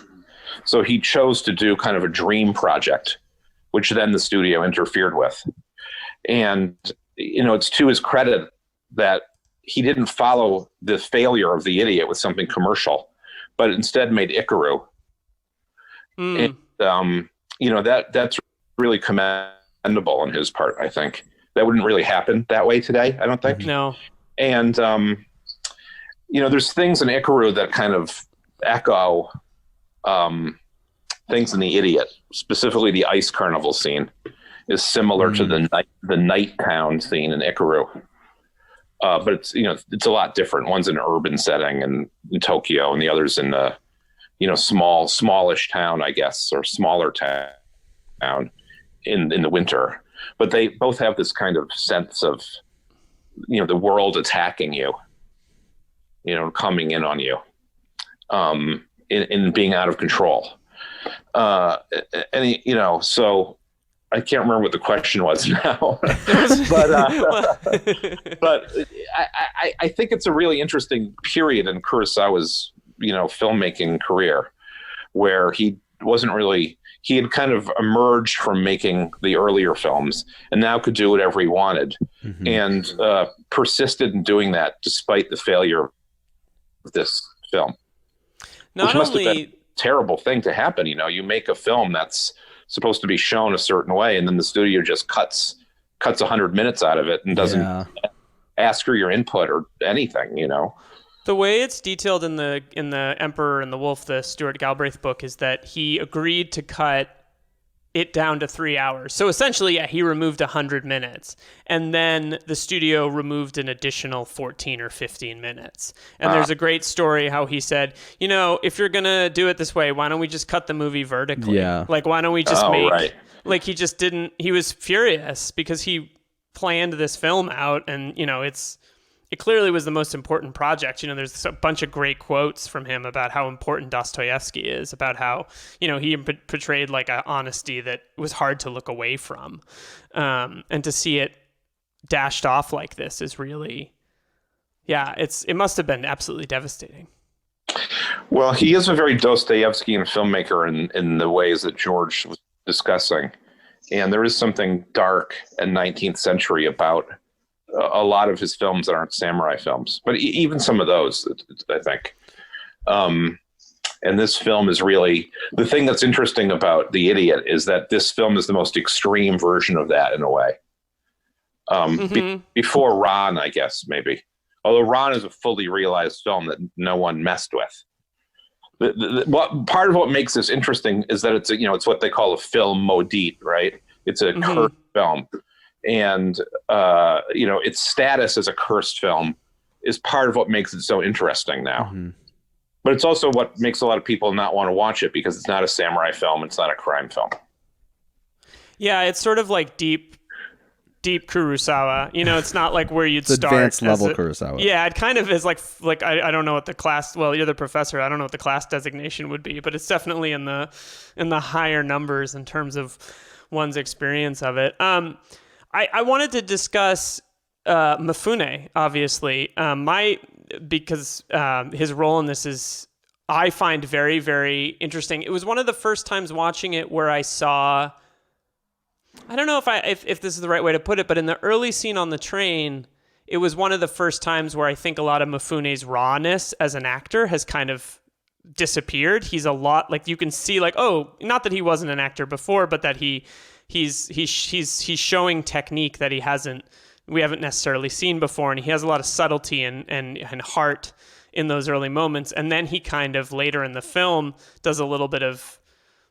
So he chose to do kind of a dream project, which then the studio interfered with. And, it's to his credit that he didn't follow the failure of The Idiot with something commercial, but instead made Ikaru. And, that's really commendable on his part, I think. That wouldn't really happen that way today, I don't think. No. And, there's things in Ikaru that kind of echo things in The Idiot. Specifically, the ice carnival scene is similar to the night town scene in Ikaru. But it's a lot different. One's in an urban setting and in Tokyo, and the other's in the smallish town, I guess, or smaller town in the winter. But they both have this kind of sense of, the world attacking you, coming in on you, in being out of control. So I can't remember what the question was now, but I think it's a really interesting period in Kurosawa's, filmmaking career, where he had kind of emerged from making the earlier films and now could do whatever he wanted, and persisted in doing that despite the failure of this film. Which must have been a terrible thing to happen. You make a film that's supposed to be shown a certain way, and then the studio just cuts 100 minutes out of it and doesn't ask for your input or anything. The way it's detailed in the Emperor and the Wolf, the Stuart Galbraith book, is that he agreed to cut it down to 3 hours. So essentially, he removed 100 minutes, and then the studio removed an additional 14 or 15 minutes. And there's a great story how he said, if you're gonna do it this way, why don't we just cut the movie vertically? Yeah. Like, why don't we just right. Like, he just didn't. He was furious because he planned this film out, and it clearly was the most important project. There's a bunch of great quotes from him about how important Dostoevsky is, about how, he portrayed like an honesty that was hard to look away from. And to see it dashed off like this is really, it must have been absolutely devastating. Well, he is a very Dostoevskian filmmaker in the ways that George was discussing. And there is something dark and 19th century about a lot of his films that aren't samurai films, but even some of those, I think. And this film is really, the thing that's interesting about The Idiot is that this film is the most extreme version of that in a way. Before Ron, I guess, maybe. Although Ron is a fully realized film that no one messed with. Part of what makes this interesting is that it's what they call a film maudit, right? It's a cursed film. And, its status as a cursed film is part of what makes it so interesting now. Mm-hmm. But it's also what makes a lot of people not want to watch it, because it's not a samurai film. It's not a crime film. Yeah, it's sort of like deep Kurosawa. It's not like where you'd start. Advanced level Kurosawa. Yeah, it kind of is like I don't know what the class. Well, you're the professor. I don't know what the class designation would be, but it's definitely in the higher numbers in terms of one's experience of it. I wanted to discuss Mifune, obviously, because his role in this is, I find, very, very interesting. It was one of the first times watching it where I saw, I don't know if this is the right way to put it, but in the early scene on the train, it was one of the first times where I think a lot of Mifune's rawness as an actor has kind of disappeared. He's a lot, like, you can see, like, not that he wasn't an actor before, but that he's showing technique that we haven't necessarily seen before, and he has a lot of subtlety and heart in those early moments. And then he kind of later in the film does a little bit of,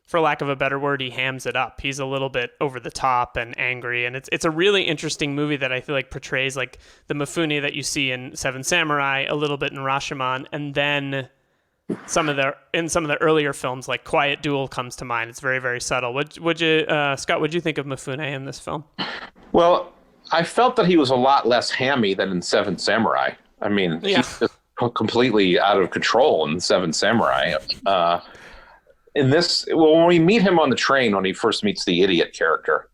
for lack of a better word, he hams it up. He's a little bit over the top and angry, and it's a really interesting movie that I feel like portrays like the Mifune that you see in Seven Samurai, a little bit in Rashomon, and then some of the earlier films, like Quiet Duel comes to mind. It's very, very subtle. Would you, Scott? What'd you think of Mifune in this film? Well, I felt that he was a lot less hammy than in Seven Samurai. I mean, he's just completely out of control in Seven Samurai. In this, when we meet him on the train, when he first meets the idiot character,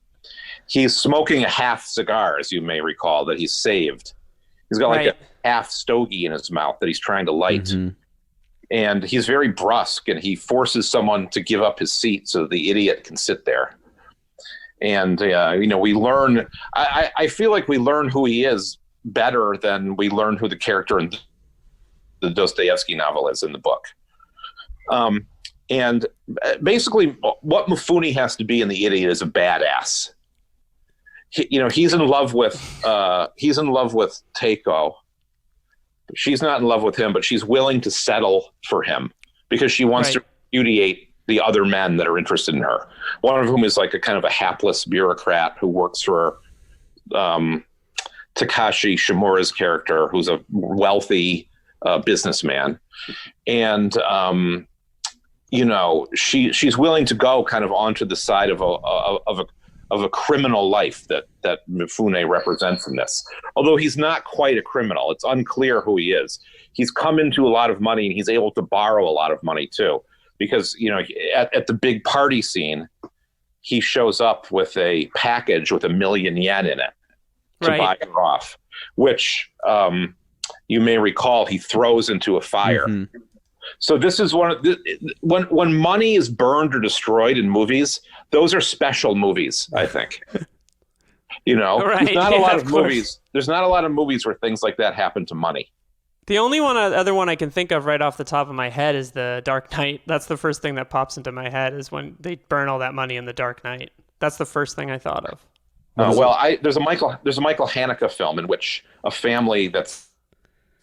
he's smoking a half cigar, as you may recall, that he's saved. He's got like a half stogie in his mouth that he's trying to light. Mm-hmm. And he's very brusque, and he forces someone to give up his seat so the idiot can sit there. And, we learn, I feel like we learn who he is better than we learn who the character in the Dostoevsky novel is in the book. And basically what Mifune has to be in The Idiot is a badass. He's in love with Teiko. She's not in love with him, but she's willing to settle for him because she wants to repudiate the other men that are interested in her. One of whom is like a kind of a hapless bureaucrat who works for Takashi Shimura's character, who's a wealthy businessman. And she's willing to go kind of onto the side of a criminal life that Mifune represents in this. Although he's not quite a criminal, it's unclear who he is. He's come into a lot of money, and he's able to borrow a lot of money too, because at the big party scene, he shows up with a package with 1 million yen in it to buy her off, which you may recall he throws into a fire. Mm-hmm. So this is when money is burned or destroyed in movies, those are special movies, I think. There's not a lot of movies. There's not a lot of movies where things like that happen to money. The only other one I can think of right off the top of my head is The Dark Knight. That's the first thing that pops into my head, is when they burn all that money in The Dark Knight. That's the first thing I thought of. There's a Michael Haneke film in which a family that's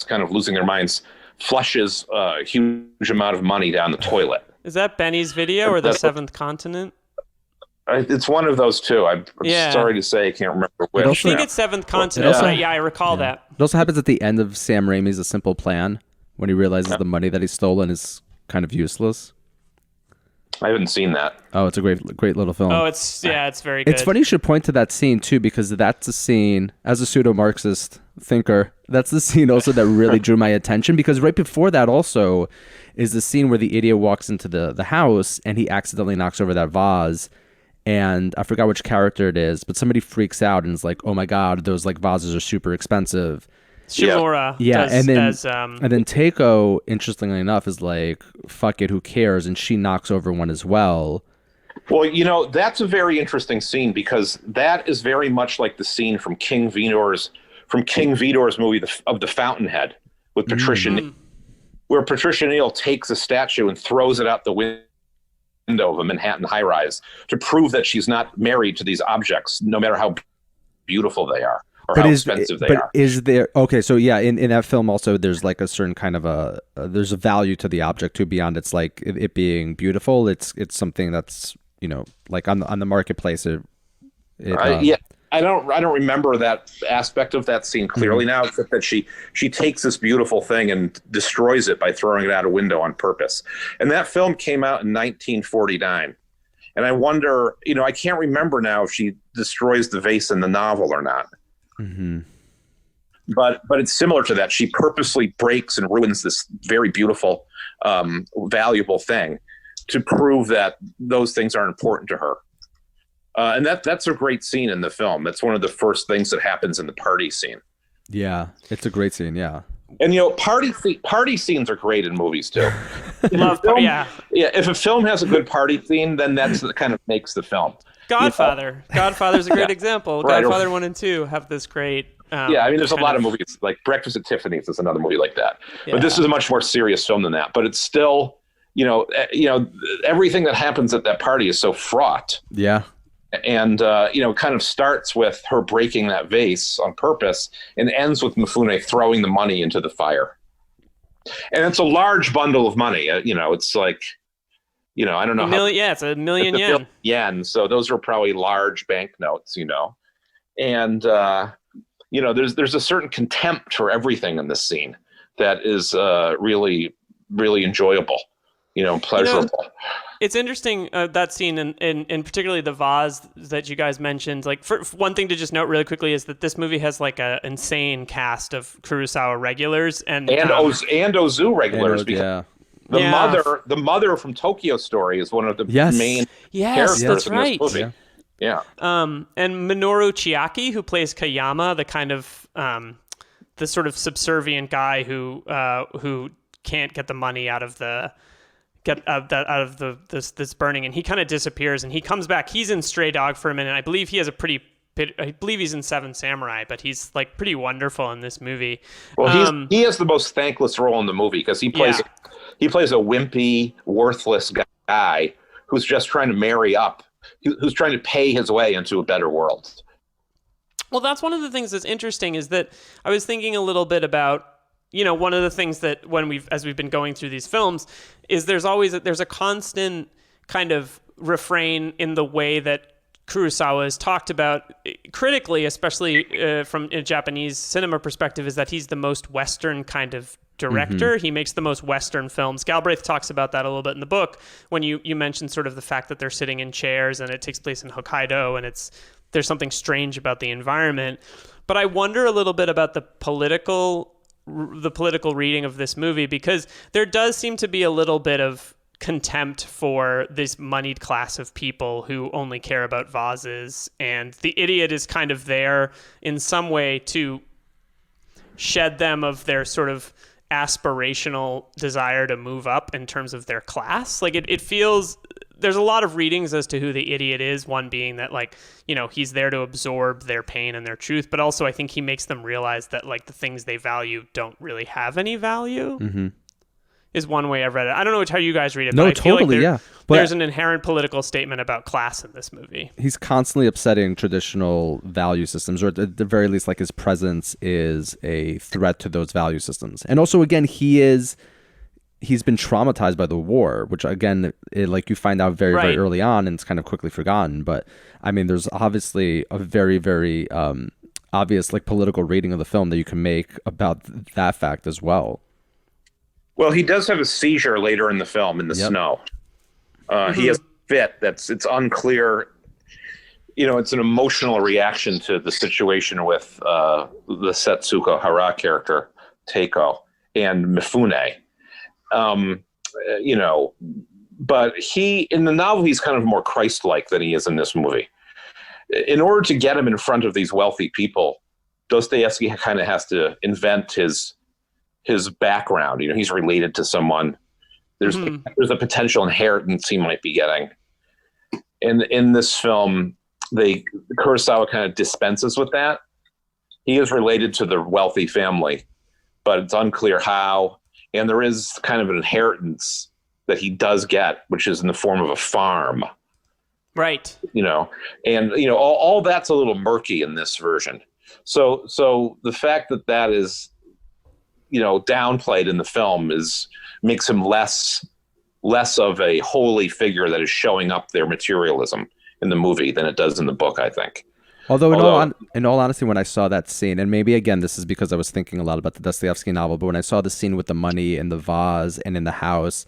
kind of losing their minds flushes a huge amount of money down the toilet. Is that Benny's Video or The Seventh Continent? It's one of those two. I'm sorry to say, I can't remember which. I think it's Seventh Continent. I recall that. It also happens at the end of Sam Raimi's A Simple Plan, when he realizes the money that he's stolen is kind of useless. I haven't seen that. Oh, it's a great little film. Oh, it's very good. It's funny you should point to that scene too, because that's a scene, as a pseudo-Marxist thinker, that's the scene also that really drew my attention, because right before that also is the scene where the idiot walks into the house and he accidentally knocks over that vase. And I forgot which character it is, but somebody freaks out and is like, "Oh my god, those like vases are super expensive." Shimura. Yeah, and then Teiko, interestingly enough, is like, "Fuck it, who cares?" And she knocks over one as well. Well, that's a very interesting scene, because that is very much like the scene from King Vidor's movie of The Fountainhead with Patricia Neal, where Patricia Neal takes a statue and throws it out the window of a Manhattan high-rise to prove that she's not married to these objects, no matter how beautiful they are or how expensive they are. Is there so in that film also there's like a certain kind of there's a value to the object too, beyond it's like it being beautiful. It's something that's like on the marketplace. I don't remember that aspect of that scene clearly now, except that she takes this beautiful thing and destroys it by throwing it out a window on purpose. And that film came out in 1949. And I wonder, I can't remember now if she destroys the vase in the novel or not. Mm-hmm. But it's similar to that. She purposely breaks and ruins this very beautiful, valuable thing to prove that those things are important to her. And that's a great scene in the film. That's one of the first things that happens in the party scene. Yeah, it's a great scene. Yeah, and party scenes are great in movies too. If a film has a good party scene, then that's what kind of makes the film. Godfather. Godfather's a great example. Right. Godfather 1 and 2 have this great. There's a lot of movies like Breakfast at Tiffany's is another movie like that. Yeah. But this is a much more serious film than that. But it's still, everything that happens at that party is so fraught. Yeah. And, kind of starts with her breaking that vase on purpose and ends with Mifune throwing the money into the fire. And it's a large bundle of money. It's like, I don't know. It's 1 million yen. Yen. So those are probably large banknotes, And, there's a certain contempt for everything in this scene that is really, really enjoyable, pleasurable. It's interesting, that scene, and particularly the vase that you guys mentioned. Like, for one thing to just note really quickly is that this movie has like an insane cast of Kurosawa regulars and Ozu regulars. The mother from Tokyo Story is one of the main characters in this movie. Yeah. And Minoru Chiaki, who plays Kayama, the kind of the sort subservient guy who can't get the money out of this burning, and he kind of disappears and he comes back. He's in Stray Dog for a minute. I believe he's in Seven Samurai, but he's like pretty wonderful in this movie. Well, he has the most thankless role in the movie because he plays a wimpy, worthless guy who's just trying to marry up, who's trying to pay his way into a better world. Well, that's one of the things that's interesting, is that I was thinking a little bit about, one of the things that as we've been going through these films, is there's a constant kind of refrain in the way that Kurosawa is talked about critically, especially from a Japanese cinema perspective, is that he's the most Western kind of director. He makes the most Western films. Galbraith talks about that a little bit in the book when you mentioned sort of the fact that they're sitting in chairs and it takes place in Hokkaido, and there's something strange about the environment. But I wonder a little bit about the political reading of this movie, because there does seem to be a little bit of contempt for this moneyed class of people who only care about vases, and the idiot is kind of there in some way to shed them of their sort of aspirational desire to move up in terms of their class. Like it feels there's a lot of readings as to who the idiot is, one being that, like, you know, he's there to absorb their pain and their truth, but also I think he makes them realize that, like, the things they value don't really have any value. Is one way I've read it. I don't know how you guys read it, but I feel like there's an inherent political statement about class in this movie. He's constantly upsetting traditional value systems, or at the very least, like, his presence is a threat to those value systems. And also, again, he's been traumatized by the war, which, again, like, you find out very, very early on, and it's kind of quickly forgotten. But, I mean, there's obviously a very, very obvious, like, political reading of the film that you can make about that fact as well. Well, he does have a seizure later in the film in the snow. He has a fit it's unclear. You know, it's an emotional reaction to the situation with the Setsuko Hara character, Teiko, and Mifune. You know, but in the novel, he's kind of more Christ-like than he is in this movie. In order to get him in front of these wealthy people, Dostoevsky kind of has to invent his background. You know, he's related to someone. There's a potential inheritance he might be getting. And in this film, Kurosawa kind of dispenses with that. He is related to the wealthy family, but it's unclear how. And there is kind of an inheritance that he does get, which is in the form of a farm. Right. You know, and, you know, all that's a little murky in this version. So the fact that is, you know, downplayed in the film makes him less of a holy figure that is showing up their materialism in the movie than it does in the book, I think. Although in all honesty, when I saw that scene, and maybe again this is because I was thinking a lot about the Dostoevsky novel, but when I saw the scene with the money and the vase and in the house,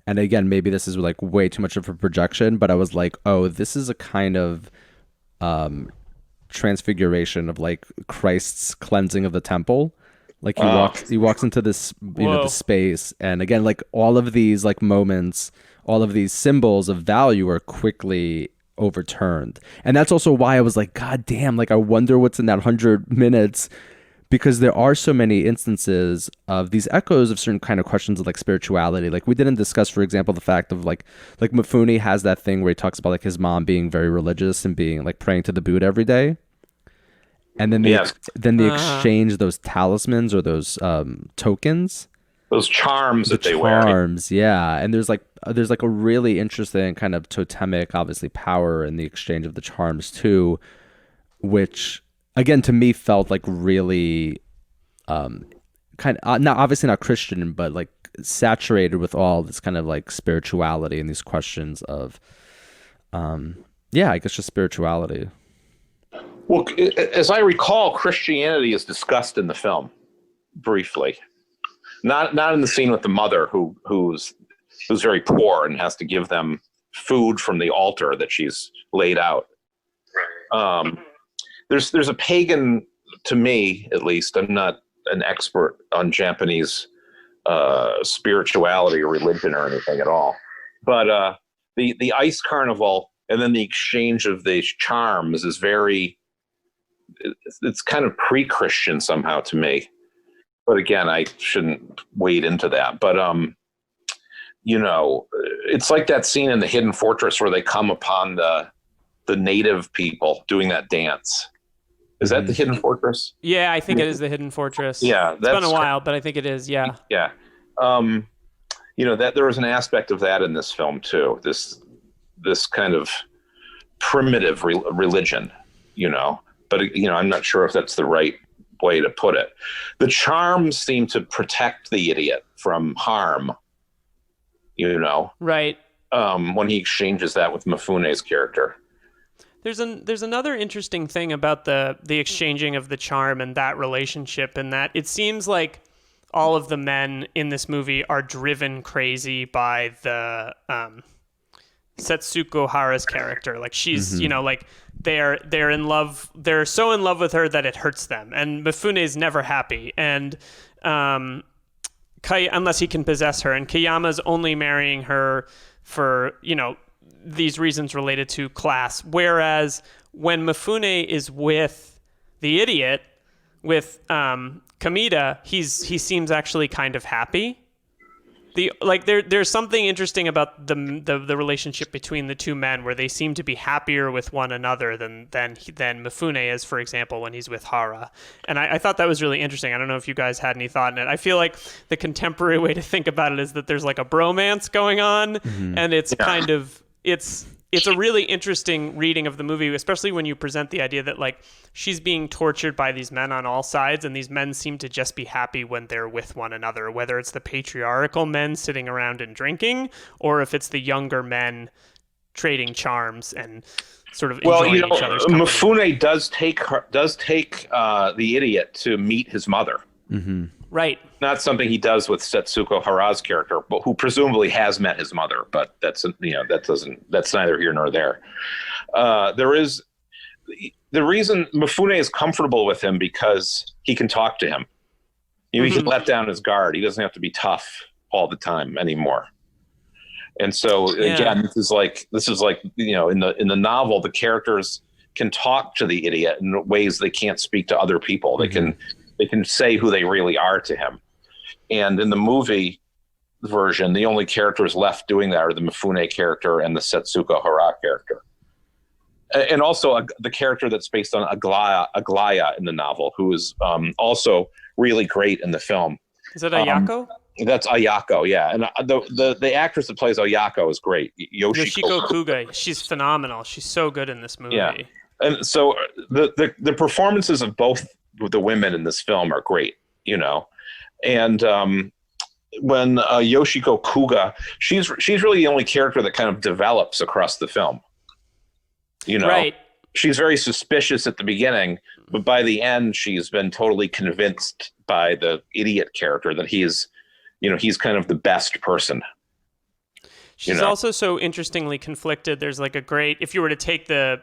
and again maybe this is like way too much of a projection, but I was like, oh, this is a kind of transfiguration of like Christ's cleansing of the temple. Like he walks into this, you know, this space, and again, like all of these like moments, all of these symbols of value are quickly overturned. And that's also why I was like, God damn, like I wonder what's in that 100 minutes, because there are so many instances of these echoes of certain kind of questions of like spirituality. Like we didn't discuss, for example, the fact of like Mifune has that thing where he talks about like his mom being very religious and being like praying to the Buddha every day. And then they exchange those talismans or those tokens, those charms that they wear. Charms, yeah. And there's like a really interesting kind of totemic, obviously, power in the exchange of the charms too, which again to me felt like really kind of obviously not Christian, but like saturated with all this kind of like spirituality and these questions of I guess just spirituality. Well, as I recall, Christianity is discussed in the film briefly. Not in the scene with the mother who's very poor and has to give them food from the altar that she's laid out. There's a pagan, to me at least. I'm not an expert on Japanese spirituality or religion or anything at all, but the ice carnival and then the exchange of these charms is very. It's kind of pre-Christian somehow to me, but again, I shouldn't wade into that. But you know, it's like that scene in The Hidden Fortress where they come upon the native people doing that dance. Is that The Hidden Fortress? Yeah, I think it is The Hidden Fortress. Yeah, it's been a while, but I think it is. Yeah. Yeah. You know, that there was an aspect of that in this film too. This kind of primitive religion, you know. But, you know, I'm not sure if that's the right way to put it. The charms seem to protect the idiot from harm, you know. Right. When he exchanges that with Mifune's character. There's another interesting thing about the exchanging of the charm and that relationship, in that it seems like all of the men in this movie are driven crazy by the Setsuko Hara's character. Like she's, like they're in love. They're so in love with her that it hurts them. And Mifune's never happy. And unless he can possess her. And Kayama's only marrying her for, these reasons related to class. Whereas when Mifune is with the idiot, with Kamida, he seems actually kind of happy. There's something interesting about the relationship between the two men where they seem to be happier with one another than Mifune is, for example, when he's with Hara. And I thought that was really interesting. I don't know if you guys had any thought in it. I feel like the contemporary way to think about it is that there's like a bromance going on, and it's kind of it's a really interesting reading of the movie, especially when you present the idea that like she's being tortured by these men on all sides, and these men seem to just be happy when they're with one another, whether it's the patriarchal men sitting around and drinking, or if it's the younger men trading charms and sort of enjoying each other's company. Mifune does take the idiot to meet his mother. Mm-hmm. Right. Not something he does with Setsuko Hara's character, but who presumably has met his mother. But that's neither here nor there. There is the reason Mifune is comfortable with him because he can talk to him. He can let down his guard. He doesn't have to be tough all the time anymore. And so again, this is like in the novel, the characters can talk to the idiot in ways they can't speak to other people. They can say who they really are to him. And in the movie version, the only characters left doing that are the Mifune character and the Setsuko Hara character. And also the character that's based on Aglaya in the novel, who is also really great in the film. Is it Ayako? That's Ayako, yeah. And the actress that plays Ayako is great. Yoshiko Kuga. She's phenomenal. She's so good in this movie. Yeah. And so the performances of both the women in this film are great, and when Yoshiko Kuga, she's really the only character that kind of develops across the film. Right. She's very suspicious at the beginning, but by the end, she's been totally convinced by the idiot character that he's kind of the best person. She's also so interestingly conflicted. There's like a great, if you were to take the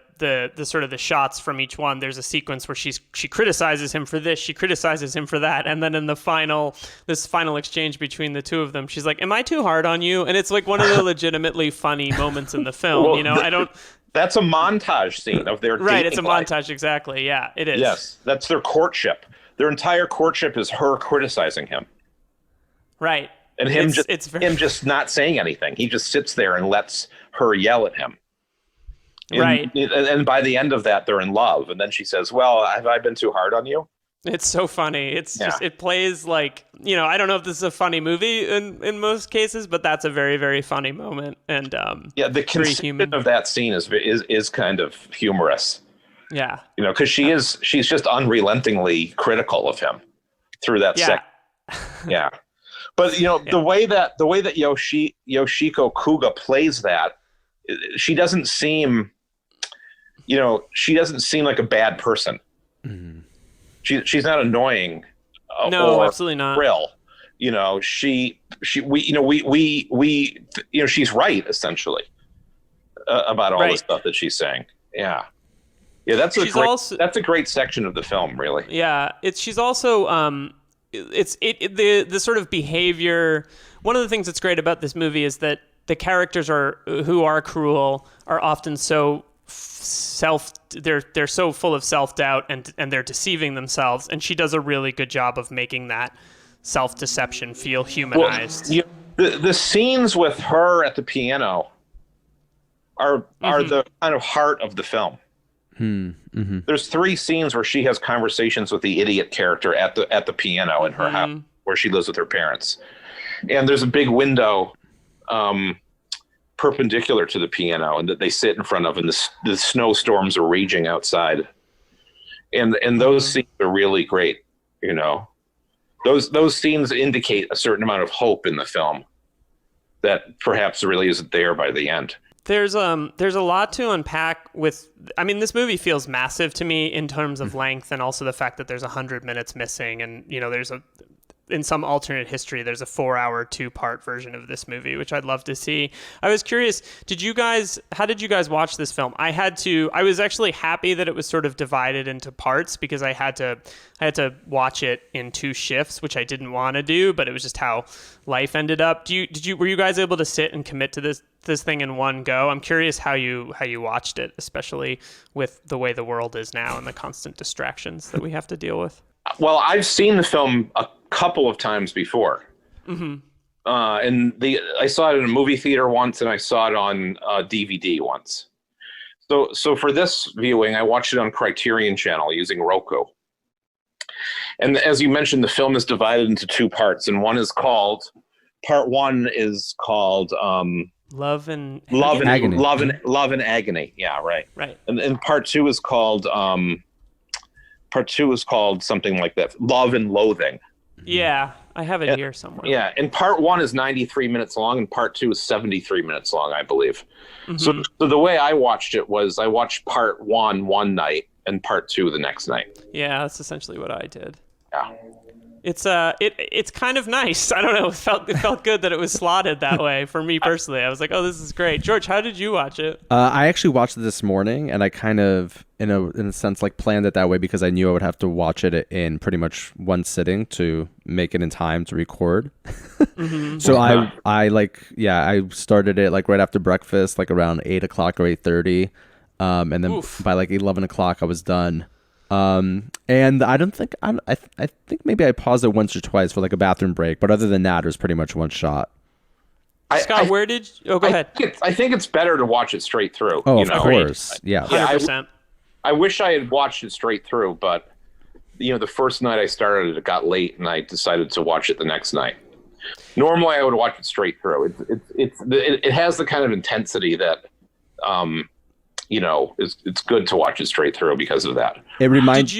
sort of the shots from each one, there's a sequence where she criticizes him for this, she criticizes him for that, and then in this final exchange between the two of them, she's like, "Am I too hard on you?" And it's like one of the legitimately funny moments in the film. That's a montage scene of their right. It's a life. Montage, exactly. Yeah, it is. Yes, that's their courtship. Their entire courtship is her criticizing him. Right. And him just not saying anything. He just sits there and lets her yell at him. Right. And by the end of that, they're in love. And then she says, "Well, have I been too hard on you?" It's so funny. It's just, it plays like, I don't know if this is a funny movie in most cases, but that's a very, very funny moment. And the conceit of that scene is kind of humorous. Yeah. Because she's just unrelentingly critical of him through that second. Yeah. But the way that Yoshiko Kuga plays that, she doesn't seem like a bad person. Mm-hmm. She's not annoying. No, absolutely not. Thrill. She's right essentially about all the stuff that she's saying. Yeah. Yeah, that's a great section of the film, really. Yeah, she's also the sort of behavior. One of the things that's great about this movie is that the characters who are cruel are often so they're so full of self-doubt and they're deceiving themselves, and she does a really good job of making that self-deception feel humanized. Well, the scenes with her at the piano are the kind of heart of the film. Mm-hmm. There's 3 scenes where she has conversations with the idiot character at the piano in her house where she lives with her parents, and there's a big window perpendicular to the piano, and that they sit in front of, and the snowstorms are raging outside, and those scenes are really great. Those scenes indicate a certain amount of hope in the film that perhaps really isn't there by the end. There's a lot to unpack with. I mean, this movie feels massive to me in terms of length, and also the fact that there's 100 minutes missing, and there's in some alternate history, there's a 4-hour, 2-part version of this movie, which I'd love to see. I was curious, how did you guys watch this film? I was actually happy that it was sort of divided into parts because I had to watch it in 2 shifts, which I didn't want to do, but it was just how life ended up. Were you guys able to sit and commit to this thing in one go? I'm curious how you watched it, especially with the way the world is now and the constant distractions that we have to deal with. Well, I've seen the film a couple of times before. Mm-hmm. I saw it in a movie theater once, and I saw it on DVD once. So for this viewing, I watched it on Criterion Channel using Roku. And as you mentioned, the film is divided into 2 parts, and part 1 is called Love and Agony. Love and Agony. Yeah, right. Right. And part 2 is called something like that, Love and Loathing. Yeah, I have it here somewhere. Yeah, and part 1 is 93 minutes long, and part 2 is 73 minutes long, I believe. Mm-hmm. So the way I watched it was I watched part 1 one night and part 2 the next night. Yeah, that's essentially what I did. Yeah. It's kind of nice. I don't know. It felt good that it was slotted that way for me personally. I was like, oh, this is great. George, how did you watch it? I actually watched it this morning, and I kind of, in a sense, like planned it that way because I knew I would have to watch it in pretty much one sitting to make it in time to record. Mm-hmm. So I started it like right after breakfast, like around 8 o'clock or 8:30, and then by like 11 o'clock I was done. And I think maybe I paused it once or twice for like a bathroom break, but other than that, it was pretty much one shot. Scott, go ahead. I think it's better to watch it straight through. Oh, of course. Yeah. 100%. I wish I had watched it straight through, but the first night I started it got late and I decided to watch it the next night. Normally I would watch it straight through. It has the kind of intensity that, it's good to watch it straight through because of that. It reminded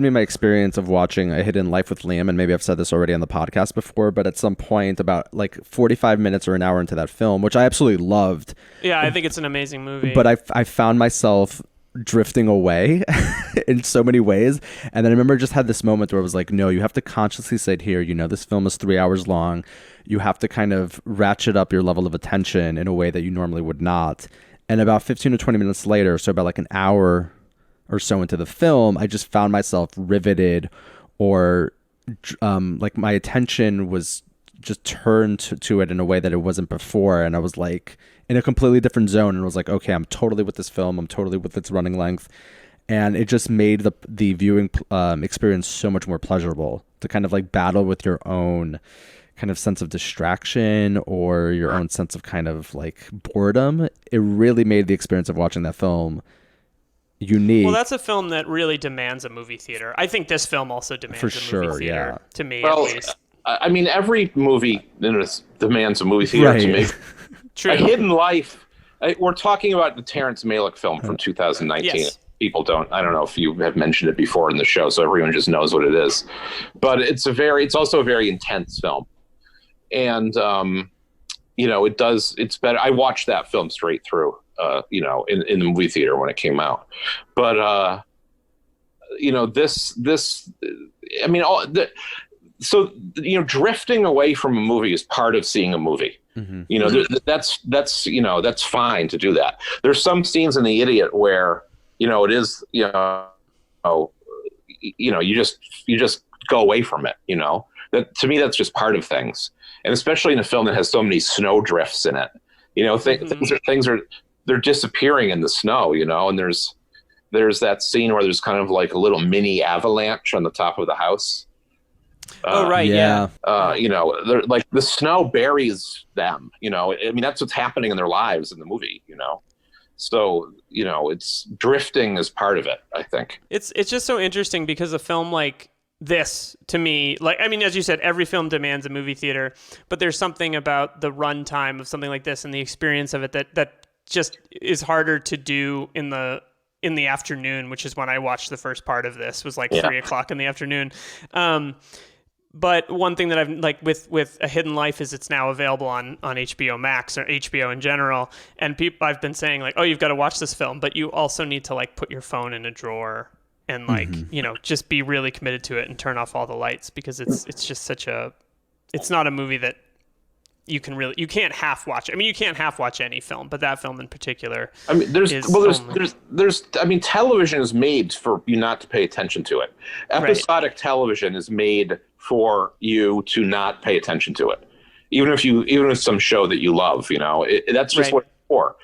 me of my experience of watching A Hidden Life with Liam, and maybe I've said this already on the podcast before, but at some point about like 45 minutes or an hour into that film, which I absolutely loved. Yeah, I think it's an amazing movie. But I found myself drifting away in so many ways. And then I remember just had this moment where I was like, no, you have to consciously sit here. This film is 3 hours long. You have to kind of ratchet up your level of attention in a way that you normally would not. And about 15 to 20 minutes later, so about like an hour or so into the film, I just found myself riveted, or like my attention was just turned to it in a way that it wasn't before. And I was like in a completely different zone, and I was like, okay, I'm totally with this film. I'm totally with its running length. And it just made the viewing experience so much more pleasurable to kind of like battle with your own kind of sense of distraction or your own sense of kind of like boredom. It really made the experience of watching that film unique. Well, that's a film that really demands a movie theater. I think this film also demands movie theater, to me at least. I mean, every movie demands a movie theater to me. True. A Hidden Life, we're talking about the Terrence Malick film from 2019. Yes. People I don't know if you have mentioned it before in the show, so everyone just knows what it is. But it's also a very intense film. And, it's better. I watched that film straight through, in the movie theater when it came out. But, drifting away from a movie is part of seeing a movie. Mm-hmm. That's fine to do that. There's some scenes in The Idiot where, it is, you just go away from it, That, to me, that's just part of things. And especially in a film that has so many snow drifts in it, they're disappearing in the snow, and there's that scene where there's kind of like a little mini avalanche on the top of the house. Yeah. Like the snow buries them, that's what's happening in their lives in the movie, So, it's drifting as part of it, I think. It's just so interesting because a film like this, to me, as you said, every film demands a movie theater, but there's something about the runtime of something like this and the experience of it that just is harder to do in the afternoon, which is when I watched the first part of this, was like 3 o'clock in the afternoon. But one thing that I've like with A Hidden Life is it's now available on HBO Max or HBO in general. And I've been saying like, oh, you've got to watch this film, but you also need to like put your phone in a drawer and like, just be really committed to it and turn off all the lights, because it's just it's not a movie that you can't half watch. I mean, you can't half watch any film, but that film in particular. I mean, television is made for you not to pay attention to it. Episodic television is made for you to not pay attention to it. Even if some show that you love, that's just what it's for.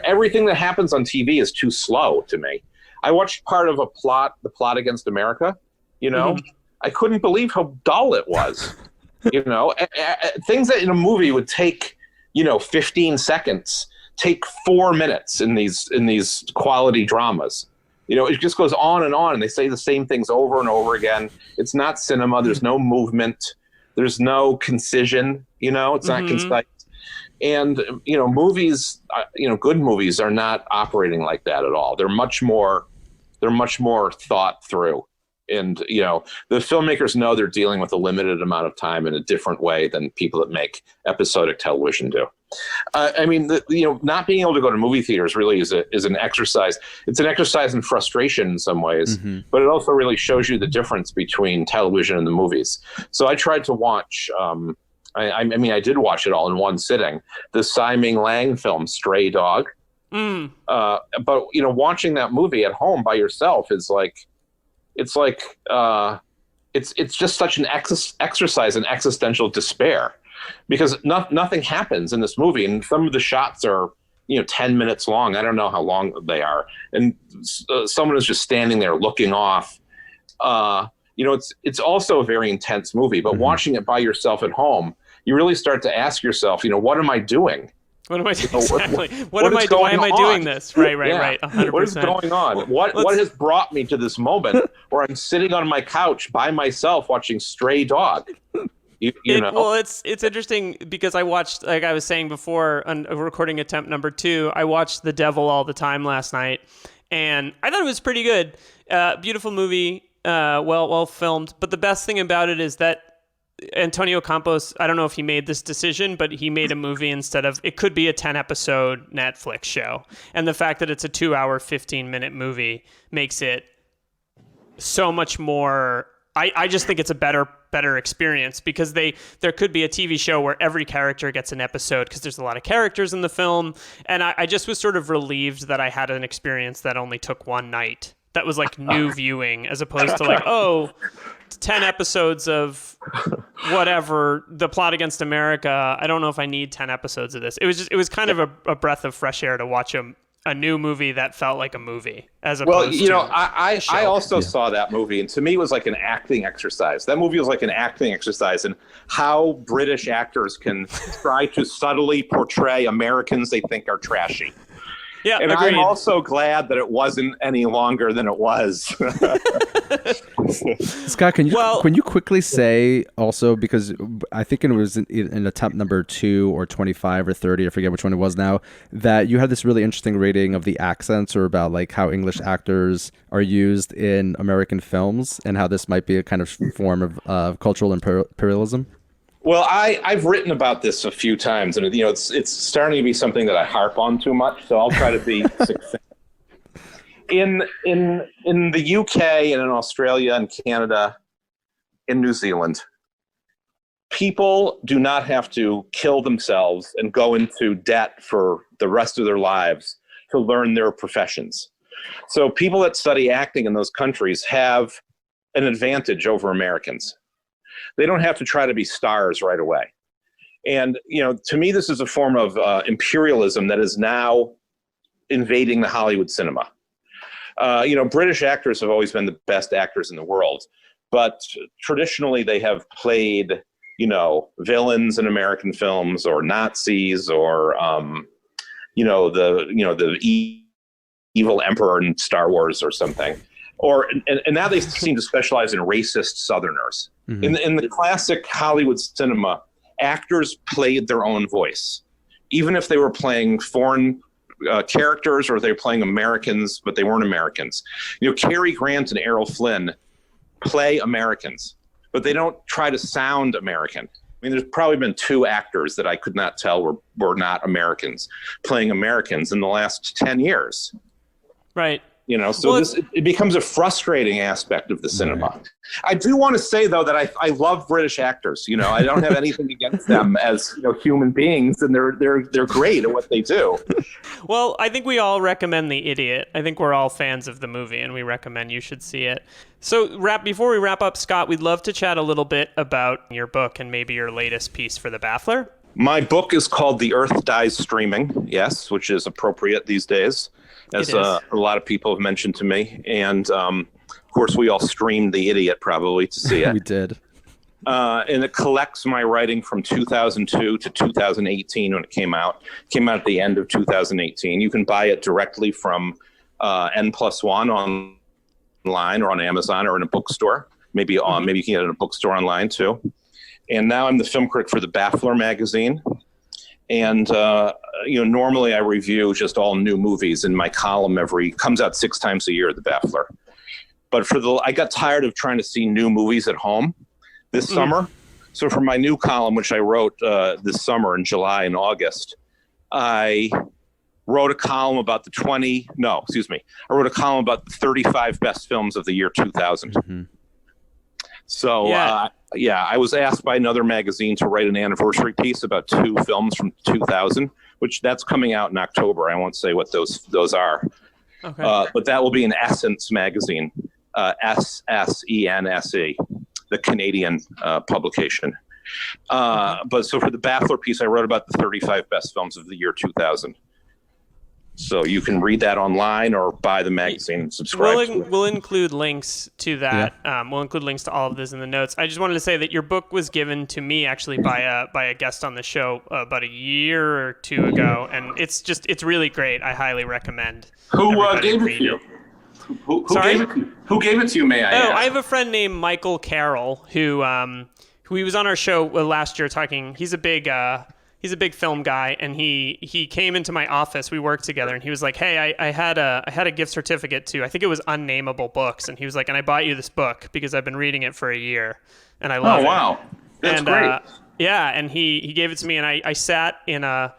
Everything that happens on TV is too slow to me. I watched part of the plot against America, I couldn't believe how dull it was. Things that in a movie would take 15 seconds take 4 minutes in these quality dramas. It just goes on and they say the same things over and over again. It's not cinema. There's no movement. There's no concision. It's not concise. And movies, good movies are not operating like that at all. They're much more thought through. And, the filmmakers know they're dealing with a limited amount of time in a different way than people that make episodic television do. Not being able to go to movie theaters really is an exercise. It's an exercise in frustration in some ways, but it also really shows you the difference between television and the movies. So I tried to watch, I did watch it all in one sitting, the Tsai Ming Liang film, Stray Dog. But, watching that movie at home by yourself is it's just such an exercise in existential despair, because nothing happens in this movie, and some of the shots are 10 minutes long. I don't know how long they are, and someone is just standing there looking off. It's also a very intense movie, but watching it by yourself at home, you really start to ask yourself, what am I doing? What am I doing? Exactly. What am I doing? Why am I doing this? Right. 100%. What is going on? What has brought me to this moment where I'm sitting on my couch by myself watching Stray Dog? Well, it's interesting because I watched, like I was saying before, on recording attempt number 2, I watched The Devil All the Time last night, and I thought it was pretty good. Beautiful movie, well filmed. But the best thing about it is that Antonio Campos, I don't know if he made this decision, but he made a movie instead of, it could be a 10-episode Netflix show. And the fact that it's a 2-hour, 15-minute movie makes it so much more, I just think it's a better experience, because there could be a TV show where every character gets an episode, because there's a lot of characters in the film. And I just was sort of relieved that I had an experience that only took one night. That was like new viewing, as opposed to 10 episodes of whatever, the plot against America. I don't know if I need 10 episodes of this. It was kind of a breath of fresh air to watch a new movie that felt like a movie, as opposed to I also saw that movie, and to me it was like an acting exercise. That movie was like an acting exercise in how British actors can try to subtly portray Americans they think are trashy. Yeah, and agreed. I'm also glad that it wasn't any longer than it was. Scott, can you quickly say also, because I think it was in attempt number 2 or 25 or 30, I forget which one it was now, that you had this really interesting rating of the accents, or about like how English actors are used in American films, and how this might be a kind of form of cultural imperialism. Well, I've written about this a few times, and it's starting to be something that I harp on too much. So I'll try to be succinct. In the UK and in Australia and Canada, in New Zealand, people do not have to kill themselves and go into debt for the rest of their lives to learn their professions. So people that study acting in those countries have an advantage over Americans. They don't have to try to be stars right away. And, to me, this is a form of imperialism that is now invading the Hollywood cinema. British actors have always been the best actors in the world, but traditionally they have played, villains in American films, or Nazis, or, the evil emperor in Star Wars or something. And now they seem to specialize in racist Southerners. Mm-hmm. In the classic Hollywood cinema, actors played their own voice, even if they were playing foreign characters, or they were playing Americans, but they weren't Americans. Cary Grant and Errol Flynn play Americans, but they don't try to sound American. I mean, there's probably been 2 actors that I could not tell were not Americans playing Americans in the last 10 years. Right. So it becomes a frustrating aspect of the cinema. Right. I do want to say, though, that I love British actors. I don't have anything against them as human beings, and they're great at what they do. Well, I think we all recommend The Idiot. I think we're all fans of the movie, and we recommend you should see it. So, before we wrap up, Scott, we'd love to chat a little bit about your book and maybe your latest piece for The Baffler. My book is called The Earth Dies Streaming, yes, which is appropriate these days, as a lot of people have mentioned to me. And, of course, we all streamed The Idiot probably to see it. We did. And it collects my writing from 2002 to 2018 when it came out. It came out at the end of 2018. You can buy it directly from N+1 online or on Amazon or in a bookstore. Maybe you can get it in a bookstore online too. And now I'm the film critic for the Baffler magazine. And, normally I review just all new movies, and my column comes out 6 times a year, the Baffler. But I got tired of trying to see new movies at home this summer. So for my new column, which I wrote this summer in July and August, I wrote a column about I wrote a column about the 35 best films of the year 2000. Mm-hmm. So, I was asked by another magazine to write an anniversary piece about 2 films from 2000, which that's coming out in October. I won't say what those are. Okay. But that will be in Essence magazine, SSENSE, the Canadian publication. But so for the Baffler piece, I wrote about the 35 best films of the year 2000. So you can read that online or buy the magazine and subscribe to it. We'll include links to that. Yeah. We'll include links to all of this in the notes. I just wanted to say that your book was given to me actually by a guest on the show about a year or 2 ago, and it's really great. I highly recommend. Who gave it to you? Who gave it to you? May I ask? I have a friend named Michael Carroll who he was on our show last year talking. He's a big film guy, and he came into my office. We worked together, and he was like, "Hey, I had a gift certificate to, I think it was Unnameable Books," and he was like, "And I bought you this book because I've been reading it for a year, and I love it." Oh wow, that's great. And he gave it to me, and I sat in a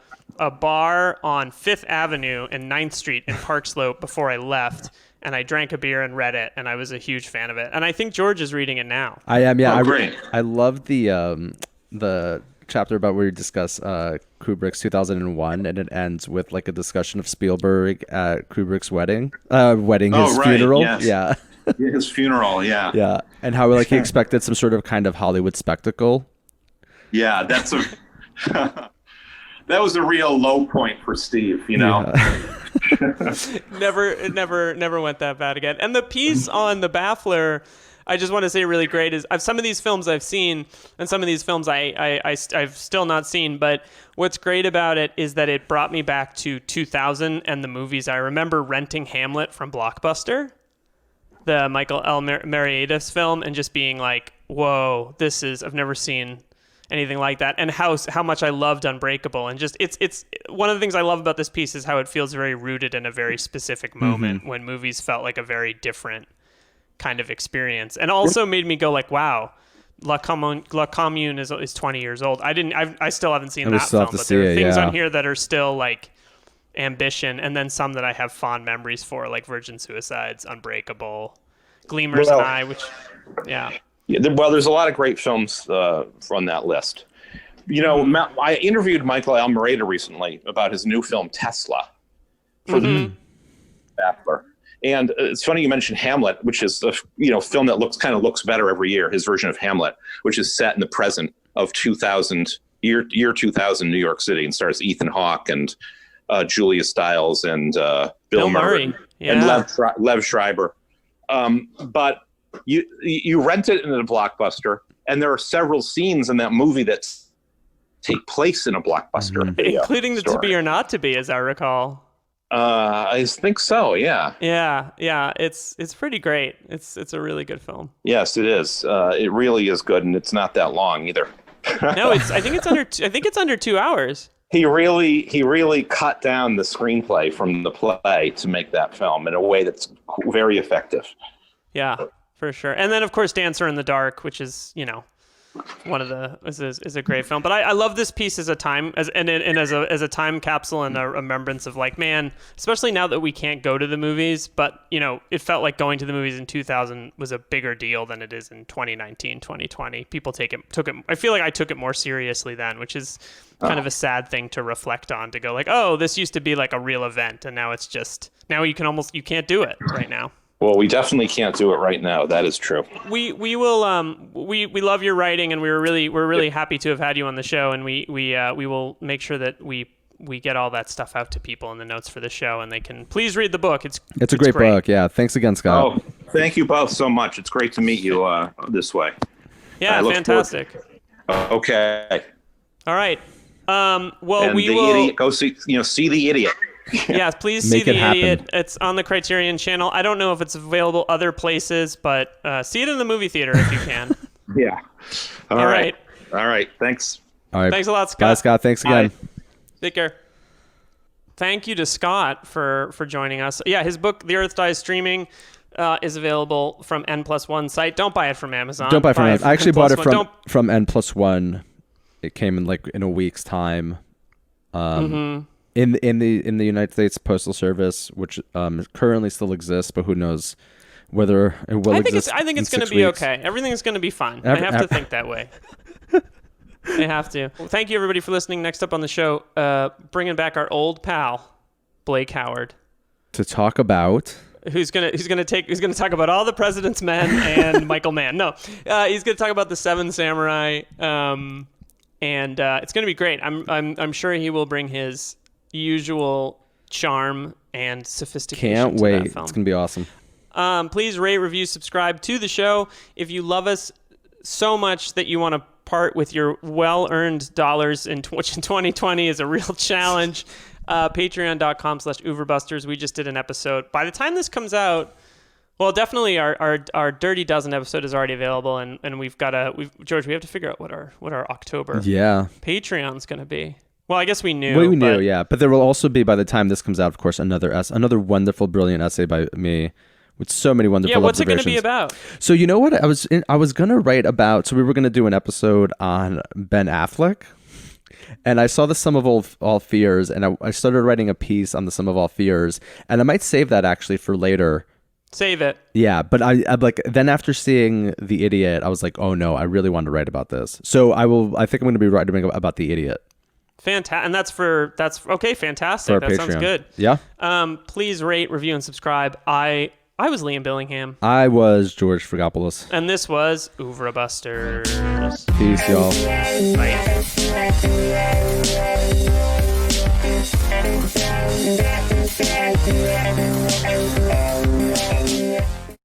bar on 5th Avenue and 9th Street in Park Slope before I left, and I drank a beer and read it, and I was a huge fan of it. And I think George is reading it now. I am, yeah. Great. I love the chapter about where you discuss Kubrick's 2001, and it ends with like a discussion of Spielberg at Kubrick's funeral. Yes. Yeah. His funeral, yeah. Yeah, and how he expected some sort of kind of Hollywood spectacle. Yeah, that was a real low point for Steve, Yeah. Never went that bad again. And the piece on the Baffler, I just want to say really great is some of these films I've seen, and some of these films I've still not seen. But what's great about it is that it brought me back to 2000 and the movies. I remember renting Hamlet from Blockbuster, the Michael L. Mariadis film, and just being like, "Whoa, I've never seen anything like that." And how much I loved Unbreakable, and just it's one of the things I love about this piece is how it feels very rooted in a very specific moment when movies felt like a very different kind of experience, and also made me go like, wow, La Commune is 20 years old. I still haven't seen that film, but there are things on here that are still like Ambition, and then some that I have fond memories for, like Virgin Suicides, Unbreakable, Gleamer's Eye, which well, there's a lot of great films on that list. I interviewed Michael Almereyda recently about his new film Tesla for the Baffler. And it's funny you mentioned Hamlet, which is a film that looks better every year. His version of Hamlet, which is set in the present of 2000 year 2000 New York City, and stars Ethan Hawke and Julia Stiles and Bill Murray and Lev Schreiber. But you rent it in a Blockbuster, and there are several scenes in that movie that take place in a Blockbuster, including the To Be or Not to Be, as I recall. I think so. Yeah. Yeah. It's pretty great. It's a really good film. Yes, it is. It really is good, and it's not that long either. No, I think it's under 2 hours. He really cut down the screenplay from the play to make that film in a way that's very effective. Yeah, for sure. And then of course Dancer in the Dark, which is is a great film. But I love this piece as a time as a time capsule and a remembrance of like, man, especially now that we can't go to the movies, but it felt like going to the movies in 2000 was a bigger deal than it is in 2019, 2020. People took it. I feel like I took it more seriously then, which is kind of a sad thing to reflect on, to go like, oh, this used to be like a real event, and now it's just, now you can't do it right now. Well, we definitely can't do it right now. That is true. We will we love your writing, and we're really happy to have had you on the show, and we will make sure that we get all that stuff out to people in the notes for the show, and they can please read the book. It's a great book. Yeah, thanks again, Scott. Oh, thank you both so much. It's great to meet you this way. Yeah, fantastic. Okay. All right. Well, and we the will Idiot, go see The Idiot. Yes, please see The Idiot. It's on the Criterion Channel. I don't know if it's available other places, but see it in the movie theater if you can. Yeah. All right. Thanks. All right. Thanks a lot, Scott. Bye, Scott. Thanks again. Right. Take care. Thank you to Scott for joining us. Yeah, his book, The Earth Dies Streaming, is available from N+1 site. Don't buy it from Amazon. Don't buy it from Amazon. I actually bought it from N+1. It came in a week's time. In the United States Postal Service, which currently still exists, but who knows whether it will exist. I think it's going to be okay. Everything's going to be fine. I have to think that way. I have to. Well, thank you everybody for listening. Next up on the show, bringing back our old pal, Blake Howard, to talk about who's gonna talk about All the President's Men and Michael Mann. No, he's gonna talk about the Seven Samurai, and it's gonna be great. I'm sure he will bring his usual charm and sophistication. Can't to wait. That film. It's gonna be awesome. Please rate, review, subscribe to the show. If you love us so much that you want to part with your well-earned dollars, which in 2020 is a real challenge, patreon.com/Uberbusters. We just did an episode. By the time this comes out, well, definitely our Dirty Dozen episode is already available, and George, we have to figure out what our October Patreon's going to be. Well, I guess we knew. We knew, yeah. But there will also be, by the time this comes out, of course, another wonderful, brilliant essay by me with so many wonderful observations. Yeah, what's it going to be about? So you know what? I was going to write about, so we were going to do an episode on Ben Affleck. And I saw the Sum of All Fears, and I started writing a piece on the Sum of All Fears. And I might save that actually for later. Save it. Yeah, but I'm like, then after seeing The Idiot, I was like, oh no, I really want to write about this. So I think I'm going to be writing about The Idiot. Fantastic. And that's okay. Fantastic. That sounds good. Yeah. Please rate, review, and subscribe. I was Liam Billingham. I was George Frigopoulos. And this was Uberbusters. Peace, y'all. Bye.